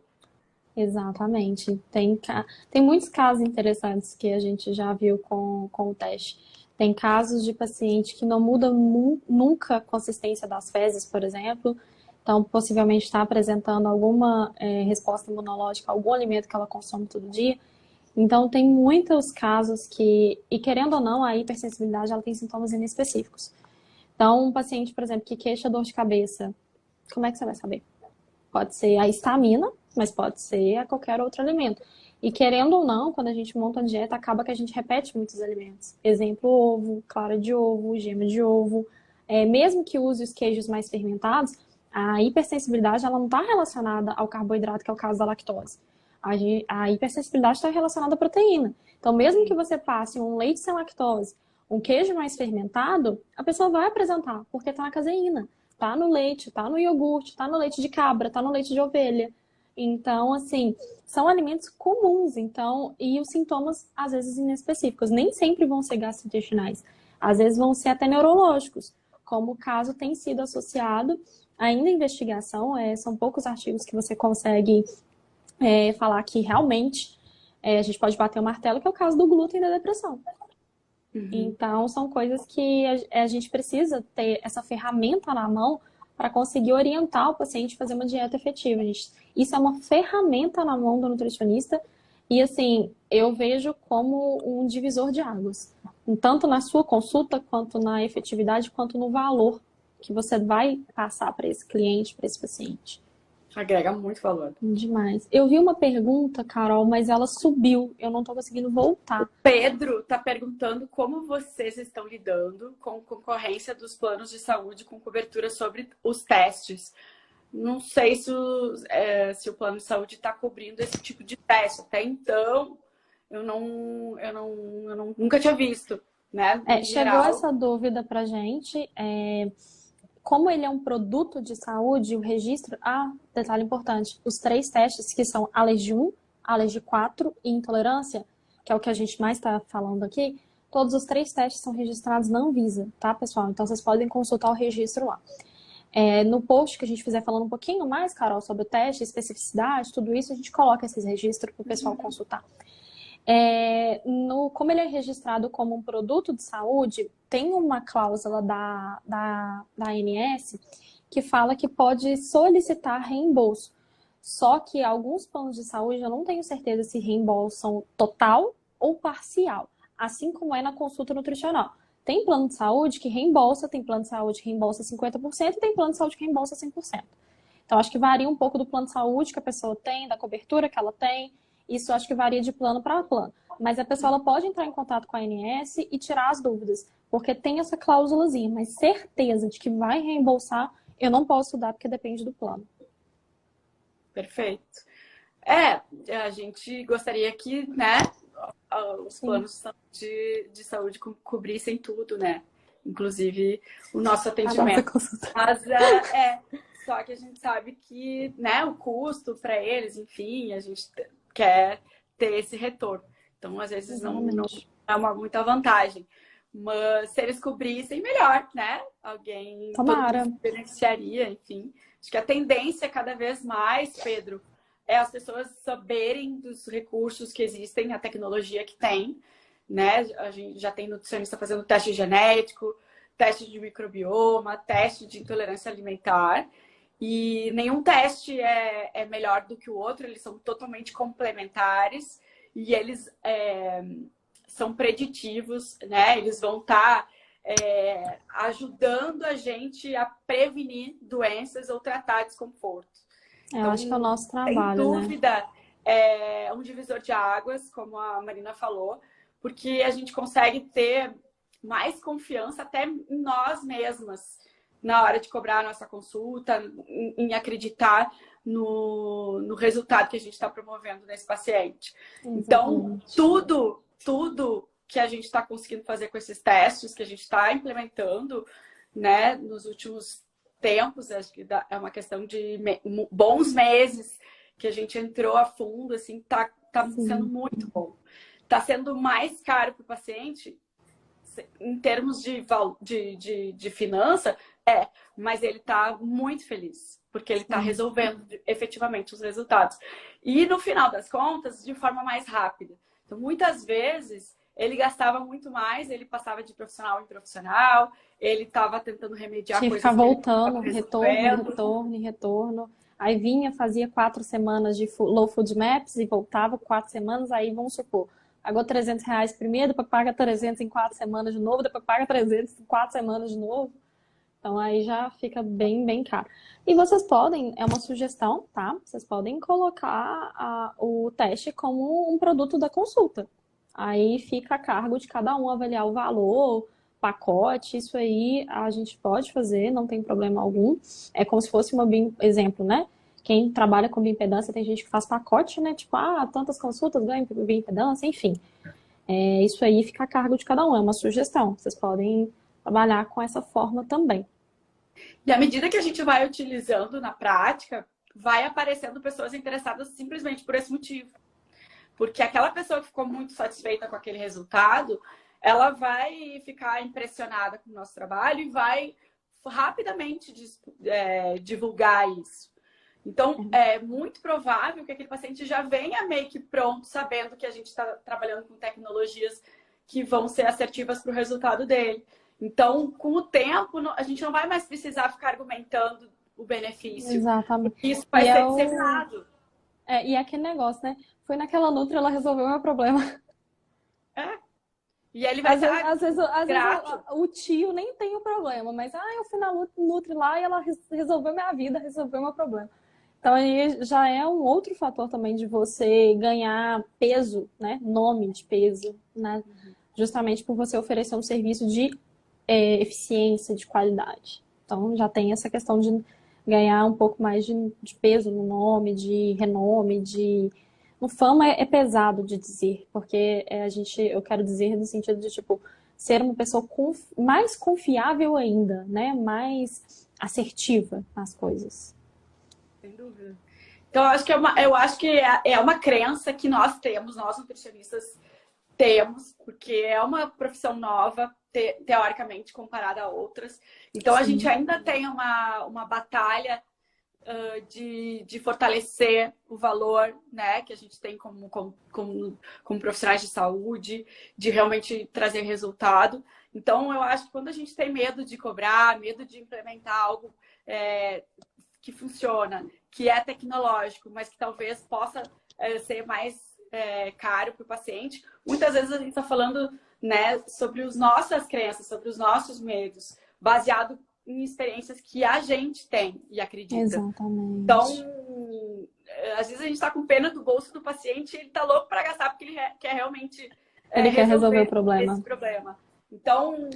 Exatamente. Tem muitos casos interessantes que a gente já viu com o teste. Tem casos de paciente que não muda nunca a consistência das fezes, por exemplo. Então, possivelmente está apresentando alguma resposta imunológica a algum alimento que ela consome todo dia. Então, tem muitos casos que, e querendo ou não, a hipersensibilidade ela tem sintomas inespecíficos. Então, um paciente, por exemplo, que queixa dor de cabeça, como é que você vai saber? Pode ser a histamina, mas pode ser a qualquer outro alimento. E querendo ou não, quando a gente monta uma dieta, acaba que a gente repete muitos alimentos. Exemplo, ovo, clara de ovo, gema de ovo. Mesmo que use os queijos mais fermentados, a hipersensibilidade ela não está relacionada ao carboidrato, que é o caso da lactose. A hipersensibilidade está relacionada à proteína. Então, mesmo que você passe um leite sem lactose, um queijo mais fermentado, a pessoa vai apresentar, porque está na caseína. Tá no leite, tá no iogurte, tá no leite de cabra, tá no leite de ovelha. Então, assim, são alimentos comuns, então, e os sintomas, às vezes, inespecíficos. Nem sempre vão ser gastrointestinais. Às vezes vão ser até neurológicos, como o caso tem sido associado. Ainda em investigação, são poucos artigos que você consegue falar que realmente a gente pode bater o martelo, que é o caso do glúten e da depressão. Então, são coisas que a gente precisa ter essa ferramenta na mão para conseguir orientar o paciente a fazer uma dieta efetiva. Isso é uma ferramenta na mão do nutricionista e, assim, eu vejo como um divisor de águas. Tanto na sua consulta, quanto na efetividade, quanto no valor que você vai passar para esse cliente, para esse paciente. Agrega muito valor. Demais. Eu vi uma pergunta, Carol, mas ela subiu. Eu não tô conseguindo voltar. Pedro está perguntando como vocês estão lidando com concorrência dos planos de saúde com cobertura sobre os testes. Não sei se o plano de saúde está cobrindo esse tipo de teste. Até então, nunca tinha visto, né? Chegou essa dúvida pra gente. Como ele é um produto de saúde, o registro... detalhe importante. Os 3 testes, que são alergia 1, alergia 4 e intolerância, que é o que a gente mais está falando aqui, todos os 3 testes são registrados na Anvisa, tá, pessoal? Então, vocês podem consultar o registro lá. No post que a gente fizer falando um pouquinho mais, Carol, sobre o teste, especificidade, tudo isso, a gente coloca esses registros para o pessoal consultar. Como ele é registrado como um produto de saúde, tem uma cláusula da ANS que fala que pode solicitar reembolso. Só que alguns planos de saúde eu não tenho certeza se reembolsam total ou parcial, assim como é na consulta nutricional. Tem plano de saúde que reembolsa, tem plano de saúde que reembolsa 50% e tem plano de saúde que reembolsa 100%. Então, acho que varia um pouco do plano de saúde que a pessoa tem, da cobertura que ela tem. Isso acho que varia de plano para plano. Mas a pessoa ela pode entrar em contato com a ANS e tirar as dúvidas, porque tem essa cláusulazinha, mas certeza de que vai reembolsar, eu não posso dar porque depende do plano. Perfeito. A gente gostaria que, né, os planos de saúde cobrissem tudo, né? Inclusive o nosso atendimento. Mas só que a gente sabe que, né, o custo para eles, enfim, a gente quer ter esse retorno. Então, às vezes, não é muita vantagem. Mas se eles cobrissem, melhor, né? Alguém beneficiaria, enfim. Acho que a tendência cada vez mais, Pedro, é as pessoas saberem dos recursos que existem, a tecnologia que tem, né? A gente já tem nutricionista fazendo teste genético, teste de microbioma, teste de intolerância alimentar. E nenhum teste é melhor do que o outro, eles são totalmente complementares e eles são preditivos, né? Eles vão estar ajudando a gente a prevenir doenças ou tratar desconforto. Eu acho que é o nosso trabalho, sem dúvida, é um divisor de águas, como a Marina falou, porque a gente consegue ter mais confiança até em nós mesmas na hora de cobrar a nossa consulta, em acreditar no resultado que a gente está promovendo nesse paciente. Exatamente. Então, tudo que a gente está conseguindo fazer com esses testes, que a gente está implementando, né, nos últimos tempos, acho que é uma questão de bons meses que a gente entrou a fundo, assim, tá sendo muito bom. Está sendo mais caro para o paciente, em termos de finança, mas ele está muito feliz, porque ele está resolvendo efetivamente os resultados. E no final das contas, de forma mais rápida. Então, muitas vezes, ele gastava muito mais, ele passava de profissional em profissional, ele estava tentando remediar coisas. Tinha que ficar voltando, retorno. Aí vinha, fazia 4 semanas de Low Food Maps e voltava 4 semanas, aí vamos supor, pagou R$300 primeiro, depois paga 300 em 4 semanas de novo, depois paga 300 em 4 semanas de novo. Então, aí já fica bem, bem caro. E vocês podem, é uma sugestão, tá? Vocês podem colocar o teste como um produto da consulta. Aí fica a cargo de cada um avaliar o valor, pacote, isso aí a gente pode fazer, não tem problema algum. É como se fosse exemplo, né? Quem trabalha com bioimpedância, tem gente que faz pacote, né? Tipo, tantas consultas ganha bioimpedância, enfim. Isso aí fica a cargo de cada um, é uma sugestão. Vocês podem trabalhar com essa forma também. E à medida que a gente vai utilizando na prática, vai aparecendo pessoas interessadas simplesmente por esse motivo. Porque aquela pessoa que ficou muito satisfeita com aquele resultado, ela vai ficar impressionada com o nosso trabalho e vai rapidamente divulgar isso. Então, é muito provável que aquele paciente já venha meio que pronto, sabendo que a gente está trabalhando com tecnologias que vão ser assertivas para o resultado dele. Então, com o tempo, a gente não vai mais precisar ficar argumentando o benefício. Exatamente. Isso vai ser disseminado. E é aquele negócio, né? Fui naquela Nutri, ela resolveu o meu problema. E ele vai às vezes o tio nem tem o problema, mas eu fui na Nutri lá e ela resolveu minha vida, resolveu meu problema. Então, aí já é um outro fator também de você ganhar peso, né? Nome de peso, né? Justamente por você oferecer um serviço de eficiência, de qualidade. Então, já tem essa questão de ganhar um pouco mais de peso no nome, de renome, de... O fama é pesado de dizer, porque eu quero dizer no sentido de, tipo, ser uma pessoa mais confiável ainda, né? Mais assertiva nas coisas. Sem dúvida. Então, eu acho que é uma crença que nós temos, nós nutricionistas temos, porque é uma profissão nova, teoricamente, comparada a outras. Então, a gente Sim, ainda tem uma batalha de fortalecer o valor, né, que a gente tem como profissionais de saúde, de realmente trazer resultado. Então, eu acho que quando a gente tem medo de cobrar, medo de implementar algo que funciona, que é tecnológico, mas que talvez possa ser mais caro para o paciente, muitas vezes a gente está falando, né, sobre as nossas crenças, sobre os nossos medos, baseado em experiências que a gente tem e acredita. Então, exatamente. às vezes a gente está com pena do bolso do paciente e ele está louco para gastar porque ele quer realmente Ele quer resolver o resolver esse problema. problema. Então,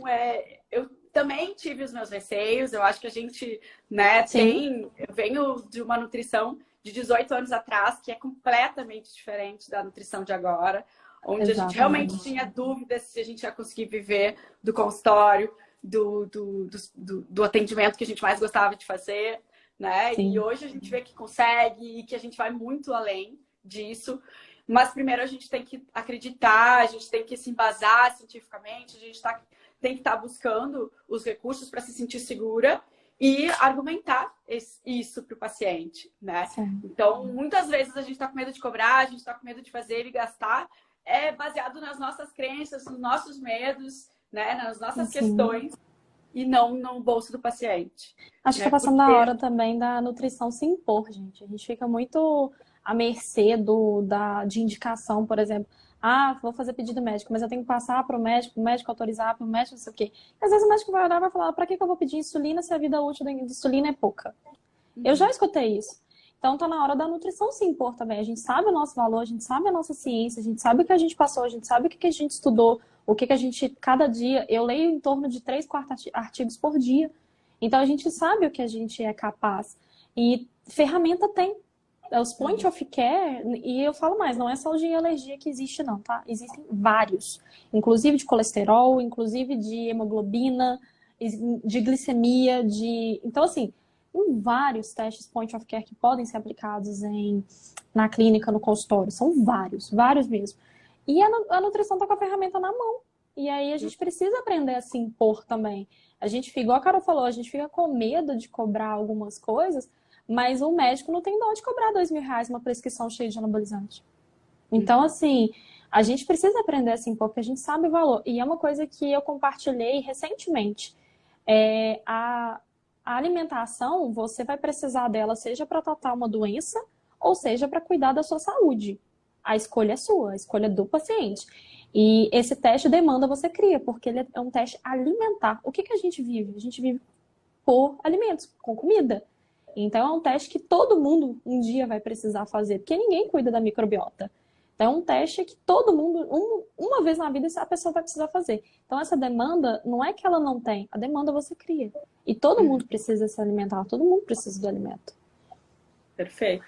eu também tive os meus receios. Eu acho que a gente, né, Sim, eu venho de uma nutrição de 18 anos atrás, que é completamente diferente da nutrição de agora, onde a gente realmente exatamente. tinha dúvidas se a gente ia conseguir viver do consultório, do atendimento que a gente mais gostava de fazer, né? E Sim, hoje a gente vê que consegue e que a gente vai muito além disso. Mas primeiro a gente tem que acreditar, a gente tem que se embasar cientificamente, tem que estar buscando os recursos para se sentir segura e argumentar isso para o paciente, né? sim. Então, muitas vezes a gente está com medo de cobrar, a gente está com medo de fazer e gastar, baseado nas nossas crenças, nos nossos medos, né? Nas nossas Sim. questões e não no bolso do paciente, Acho que está né? passando da Porque hora também da nutrição se impor, gente. A gente fica muito à mercê de indicação, por exemplo. Ah, vou fazer pedido médico, mas eu tenho que passar para o médico autorizar, para o médico não sei o quê. E às vezes o médico vai olhar e vai falar, para que eu vou pedir insulina se a vida útil da insulina é pouca? Eu já escutei isso. Então tá na hora da nutrição se impor também. A gente sabe o nosso valor, a gente sabe a nossa ciência, a gente sabe o que a gente passou, a gente sabe o que a gente estudou, o que a gente, cada dia, eu leio em torno de 3, 4 artigos por dia. Então a gente sabe o que a gente é capaz. E ferramenta tem. Os point of care, e eu falo mais, não é só o de alergia que existe, não, tá? Existem vários. Inclusive de colesterol, inclusive de hemoglobina, de glicemia, de. Então, assim, tem vários testes point of care que podem ser aplicados na clínica, no consultório. São vários, vários mesmo. E a nutrição está com a ferramenta na mão. E aí a gente precisa aprender a se impor também. A gente fica, igual a Carol falou, a gente fica com medo de cobrar algumas coisas, mas o médico não tem dó de cobrar R$ 2.000 uma prescrição cheia de anabolizante. Então, assim, a gente precisa aprender a se impor, porque a gente sabe o valor. E é uma coisa que eu compartilhei recentemente. A alimentação, você vai precisar dela, seja para tratar uma doença, ou seja para cuidar da sua saúde. A escolha é sua, a escolha é do paciente. E esse teste demanda você cria, porque ele é um teste alimentar. O que a gente vive? A gente vive por alimentos, com comida. Então é um teste que todo mundo um dia vai precisar fazer, porque ninguém cuida da microbiota. Então é um teste que todo mundo, uma vez na vida, a pessoa vai precisar fazer. Então essa demanda, não é que ela não tem, a demanda você cria. E todo mundo precisa se alimentar, todo mundo precisa do alimento. Perfeito.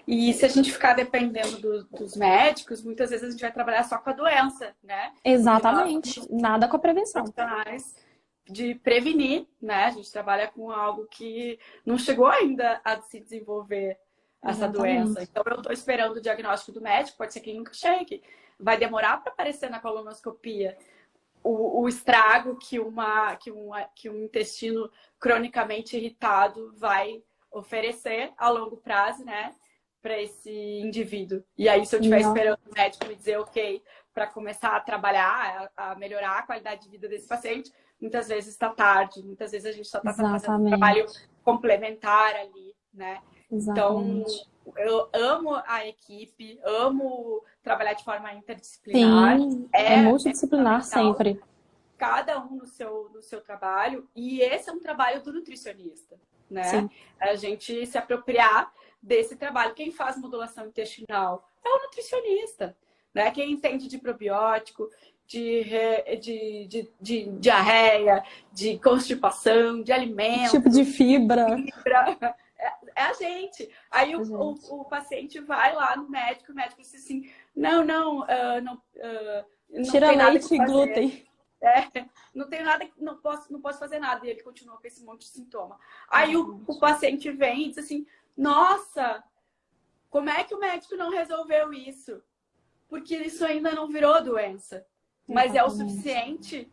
E se a gente ficar dependendo dos médicos, muitas vezes a gente vai trabalhar só com a doença, né? E nós, Exatamente. Nada com a prevenção. profissionais de prevenir, né? A gente trabalha com algo que não chegou ainda a se desenvolver essa doença. Exatamente. Então eu estou esperando o diagnóstico do médico, pode ser que nunca chegue. Vai demorar para aparecer na colonoscopia o estrago que um intestino cronicamente irritado vai oferecer a longo prazo, né, para esse indivíduo. E aí, se eu estiver Não. esperando o médico me dizer ok, para começar a trabalhar, a melhorar a qualidade de vida desse paciente, muitas vezes está tarde, muitas vezes a gente só está fazendo um trabalho Exatamente. complementar ali, né? Então, Exatamente. eu amo a equipe, amo trabalhar de forma interdisciplinar. Sim, é É multidisciplinar fundamental sempre. cada um no seu trabalho, e esse é um trabalho do nutricionista. né? Sim. A gente se apropriar desse trabalho. Quem faz modulação intestinal é o nutricionista, né? Quem entende de probiótico, de diarreia, de constipação, de Tipo de alimentos, fibra. fibra. É a gente. Aí Gente. o paciente vai lá no médico, o médico diz assim, não Tira tem nada que leite e fazer. glúten. Não tenho nada, não posso fazer nada. E ele continua com esse monte de sintoma. Aí o Exatamente. paciente vem e diz assim, nossa, como é que o médico não resolveu isso? Porque isso ainda não virou doença. Mas é o Exatamente. suficiente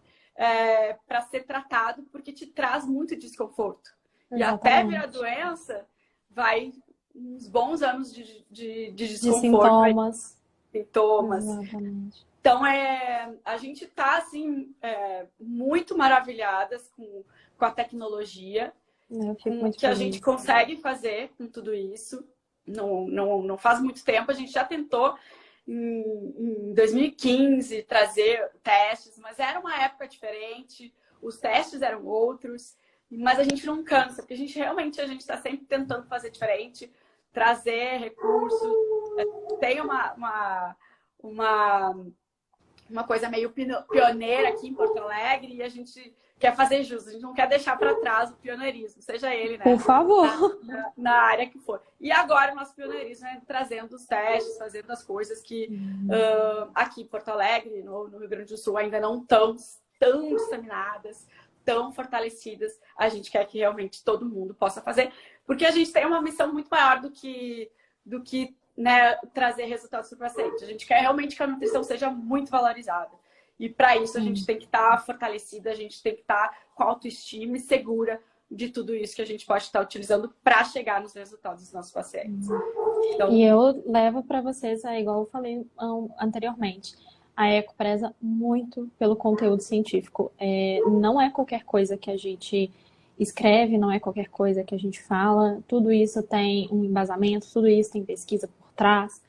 para ser tratado porque te traz muito desconforto. E até virar Exatamente. doença, vai uns bons anos de De desconforto, sintomas. sintomas. Exatamente. Então, a gente está, assim, muito maravilhadas com a tecnologia, Eu fico com o muito que a gente feliz. consegue fazer com tudo isso. Não faz muito tempo, a gente já tentou, em 2015, trazer testes, mas era uma época diferente, os testes eram outros, mas a gente não cansa, porque a gente está sempre tentando fazer diferente, trazer recursos. Tem uma coisa meio pioneira aqui em Porto Alegre e a gente quer fazer jus, a gente não quer deixar para trás o pioneirismo, seja ele, Por né, favor. na área que for. E agora o nosso pioneirismo é trazendo os testes, fazendo as coisas que aqui em Porto Alegre, no Rio Grande do Sul, ainda não estão tão disseminadas, tão fortalecidas. A gente quer que realmente todo mundo possa fazer, porque a gente tem uma missão muito maior do que né, trazer resultados para o paciente. A gente quer realmente que a nutrição seja muito valorizada. E para isso a gente tem que estar fortalecida, a gente tem que estar com autoestima e segura de tudo isso que a gente pode estar utilizando para chegar nos resultados dos nossos pacientes. Então, E eu levo para vocês, igual eu falei anteriormente, a Eco preza muito pelo conteúdo científico. Não é qualquer coisa que a gente escreve, não é qualquer coisa que a gente fala. Tudo isso tem um embasamento, tudo isso tem pesquisa por trás.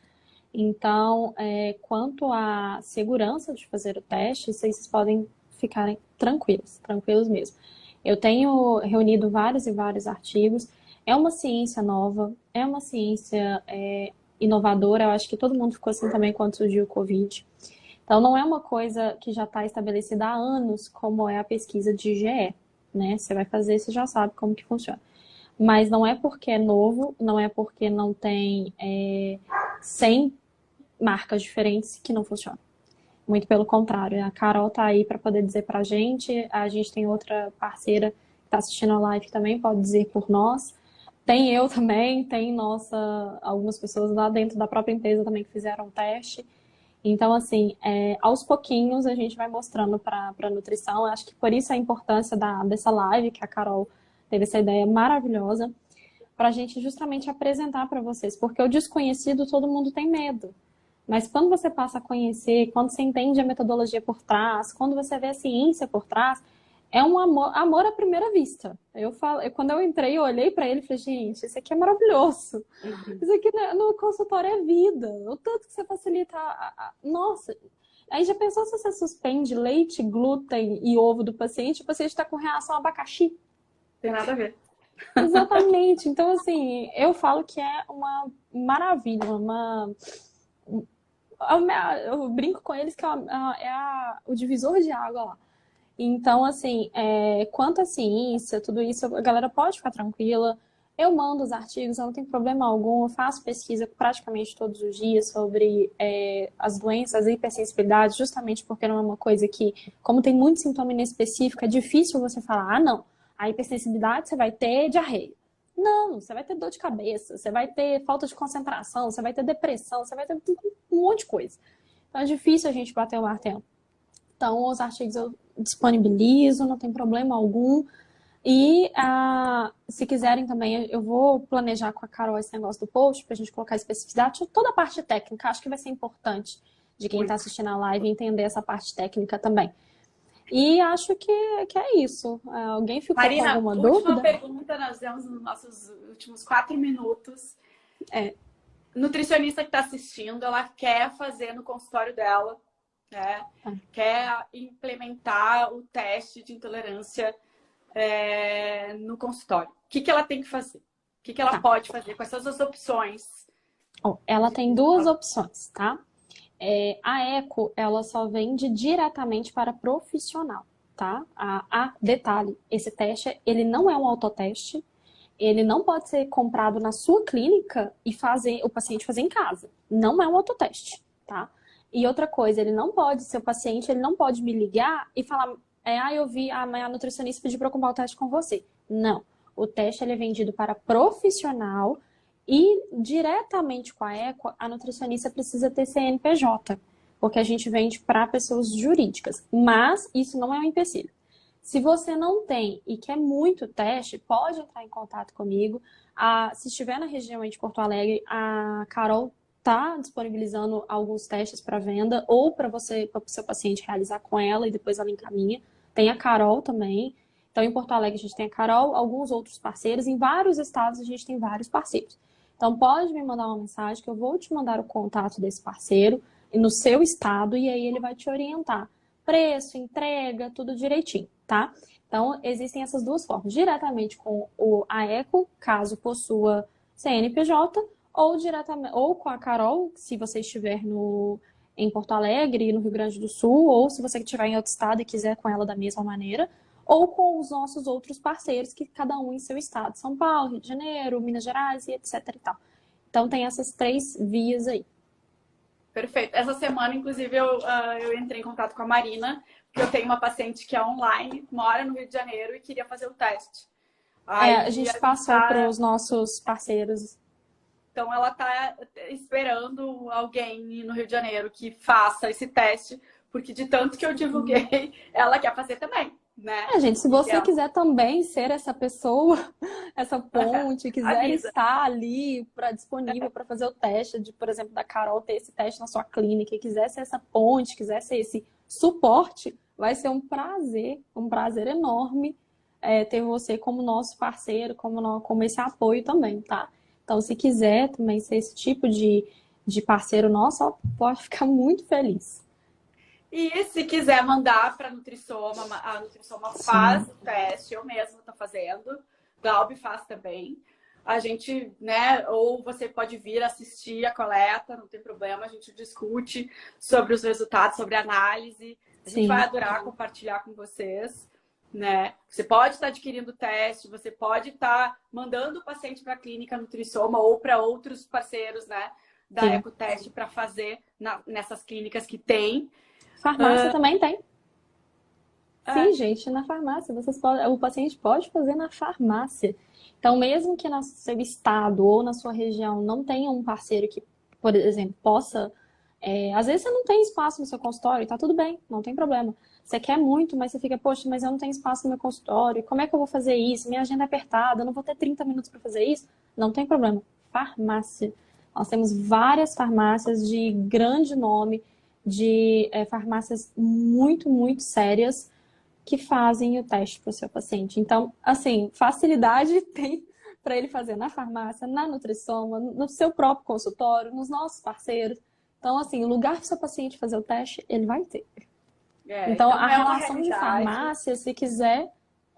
Então, quanto à segurança de fazer o teste, vocês podem ficarem tranquilos, tranquilos mesmo. Eu tenho reunido vários e vários artigos. É uma ciência nova, é uma ciência inovadora. Eu acho que todo mundo ficou assim também quando surgiu o Covid. Então, não é uma coisa que já está estabelecida há anos, como é a pesquisa de IgE, né? Você vai fazer, você já sabe como que funciona. Mas não é porque é novo, não é porque não tem 100 marcas diferentes que não funciona. Muito pelo contrário, a Carol tá aí para poder dizer pra gente, a gente tem outra parceira que está assistindo a live que também pode dizer por nós. Tem eu também, tem algumas pessoas lá dentro da própria empresa também que fizeram o teste. Então, assim, aos pouquinhos a gente vai mostrando para a nutrição. Acho que por isso a importância dessa live, que a Carol teve essa ideia maravilhosa, para a gente justamente apresentar para vocês. Porque o desconhecido todo mundo tem medo. Mas quando você passa a conhecer, quando você entende a metodologia por trás, quando você vê a ciência por trás, é um amor à primeira vista. Quando eu entrei, eu olhei para ele e falei, gente, isso aqui é maravilhoso. Isso aqui no consultório é vida. O tanto que você facilita Nossa, aí já pensou se você suspende leite, glúten e ovo do paciente, o paciente está com reação ao abacaxi? tem nada a ver. Exatamente. Então, assim, eu falo que é uma maravilha, eu brinco com eles que o divisor de água lá. Então, assim, quanto à ciência, tudo isso, a galera pode ficar tranquila. Eu mando os artigos, eu não tenho problema algum. Eu faço pesquisa praticamente todos os dias sobre as doenças, a hipersensibilidade, justamente porque não é uma coisa que, como tem muito sintoma inespecífico, é difícil você falar, não, a hipersensibilidade você vai ter diarreia. Não, você vai ter dor de cabeça, você vai ter falta de concentração, você vai ter depressão, você vai ter um monte de coisa. Então é difícil a gente bater o martelo. Então, os artigos eu disponibilizo, não tem problema algum. E se quiserem também, eu vou planejar com a Carol esse negócio do post para a gente colocar especificidade. Toda a parte técnica, acho que vai ser importante de quem está assistindo a live entender essa parte técnica também. E acho que é isso. Alguém ficou Marina, com alguma última dúvida? pergunta, nós temos nos nossos últimos 4 minutos. Nutricionista que está assistindo, ela quer fazer no consultório dela, né? Quer implementar o teste de intolerância no consultório? O que ela tem que fazer? O que ela Tá. pode fazer? Quais são as opções? Ó, ela tem duas opções, tá? A eco, ela só vende diretamente para profissional, tá? Detalhe, esse teste, ele não é um autoteste, ele não pode ser comprado na sua clínica e o paciente fazer em casa. Não é um autoteste, tá? E outra coisa, seu paciente, ele não pode me ligar e falar, eu vi a minha nutricionista pedir para eu comprar o teste com você. Não. O teste, ele é vendido para profissional e diretamente com a eco, a nutricionista precisa ter CNPJ, porque a gente vende para pessoas jurídicas. Mas isso não é um empecilho. Se você não tem e quer muito teste, pode entrar em contato comigo. Se estiver na região de Porto Alegre, a Carol está disponibilizando alguns testes para venda ou para o seu paciente realizar com ela e depois ela encaminha. Tem a Carol também. Então, em Porto Alegre, a gente tem a Carol, alguns outros parceiros. Em vários estados, a gente tem vários parceiros. Então, pode me mandar uma mensagem que eu vou te mandar o contato desse parceiro no seu estado e aí ele vai te orientar. Preço, entrega, tudo direitinho, tá? Então, existem essas duas formas. Diretamente com a eco, caso possua CNPJ, ou com a Carol, se você estiver em Porto Alegre, no Rio Grande do Sul, ou se você estiver em outro estado e quiser com ela da mesma maneira, ou com os nossos outros parceiros, que cada um em seu estado. São Paulo, Rio de Janeiro, Minas Gerais e etc e tal. Então, tem essas 3 vias aí. Perfeito. Essa semana, inclusive, eu entrei em contato com a Marina, porque eu tenho uma paciente que é online, mora no Rio de Janeiro e queria fazer o teste. Aí, a gente passou para os nossos parceiros. Então, ela está esperando alguém no Rio de Janeiro que faça esse teste, porque de tanto que eu divulguei, ela quer fazer também, né? Gente, se você quiser também ser essa pessoa, essa ponte, quiser estar ali disponível para fazer o teste, por exemplo, da Carol ter esse teste na sua clínica, e quiser ser essa ponte, quiser ser esse suporte, vai ser um prazer enorme ter você como nosso parceiro, como esse apoio também, tá? Então, se quiser também ser esse tipo de parceiro nosso, pode ficar muito feliz. E se quiser mandar para a Nutrisoma faz o teste, eu mesma estou fazendo, Glaubi faz também. A gente, né, ou você pode vir assistir a coleta, não tem problema, a gente discute sobre os resultados, sobre a análise. A gente vai adorar compartilhar com vocês, né? Você pode estar adquirindo o teste, você pode estar mandando o paciente para a clínica Nutrisoma ou para outros parceiros, né, da Ecoteste para fazer nessas clínicas que tem. Farmácia também tem. Sim, gente, na farmácia. O paciente pode fazer na farmácia. Então, mesmo que no seu estado ou na sua região não tenha um parceiro que, por exemplo, possa... às vezes você não tem espaço no seu consultório, tá tudo bem, não tem problema. Você quer muito, mas você fica, poxa, mas eu não tenho espaço no meu consultório, como é que eu vou fazer isso? Minha agenda é apertada, eu não vou ter 30 minutos para fazer isso. Não tem problema. Farmácia. Nós temos várias farmácias de grande nome, de farmácias muito, muito sérias que fazem o teste para o seu paciente. Então, assim, facilidade tem para ele fazer na farmácia, na Nutrisoma, no seu próprio consultório, nos nossos parceiros. Então, assim, o lugar para o seu paciente fazer o teste, ele vai ter. Então, a relação de farmácia, se quiser,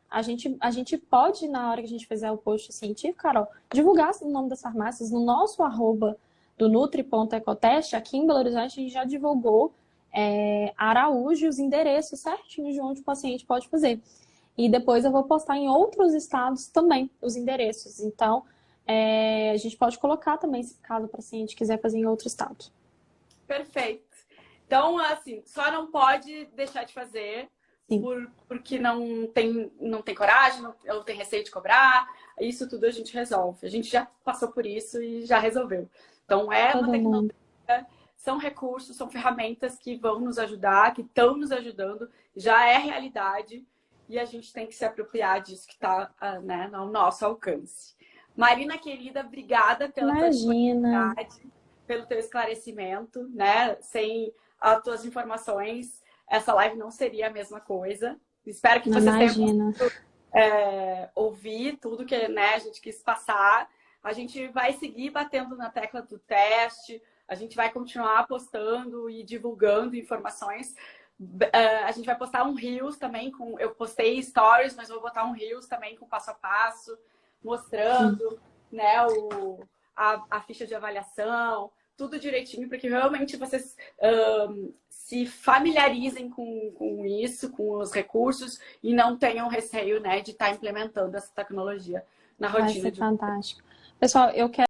a gente pode, na hora que a gente fizer o post científico, Carol, divulgar o nome das farmácias no nosso @ do nutri.ecoteste. Aqui em Belo Horizonte, a gente já divulgou Araújo, os endereços certinhos de onde o paciente pode fazer. E depois eu vou postar em outros estados também os endereços. Então, a gente pode colocar também, se caso o paciente quiser fazer em outro estado. Perfeito. Então, assim, só não pode deixar de fazer porque não tem coragem, não tem receio de cobrar. Isso tudo a gente resolve. A gente já passou por isso e já resolveu. Então, uma tecnologia, são recursos, são ferramentas que vão nos ajudar, que estão nos ajudando, já é realidade e a gente tem que se apropriar disso que está ao nosso alcance. Marina, querida, obrigada pela tua disponibilidade, pelo teu esclarecimento, né? Sem as tuas informações, essa live não seria a mesma coisa. Espero que vocês tenham ouvir tudo que a gente quis passar. A gente vai seguir batendo na tecla do teste, a gente vai continuar postando e divulgando informações A gente vai postar um Reels também com. Eu postei stories, mas vou botar um Reels também com passo a passo, mostrando, né, a ficha de avaliação, tudo direitinho, para que realmente vocês se familiarizem com isso, com os recursos, e não tenham receio, né, de estar implementando essa tecnologia na Vai rotina ser fantástico. Pessoal, eu quero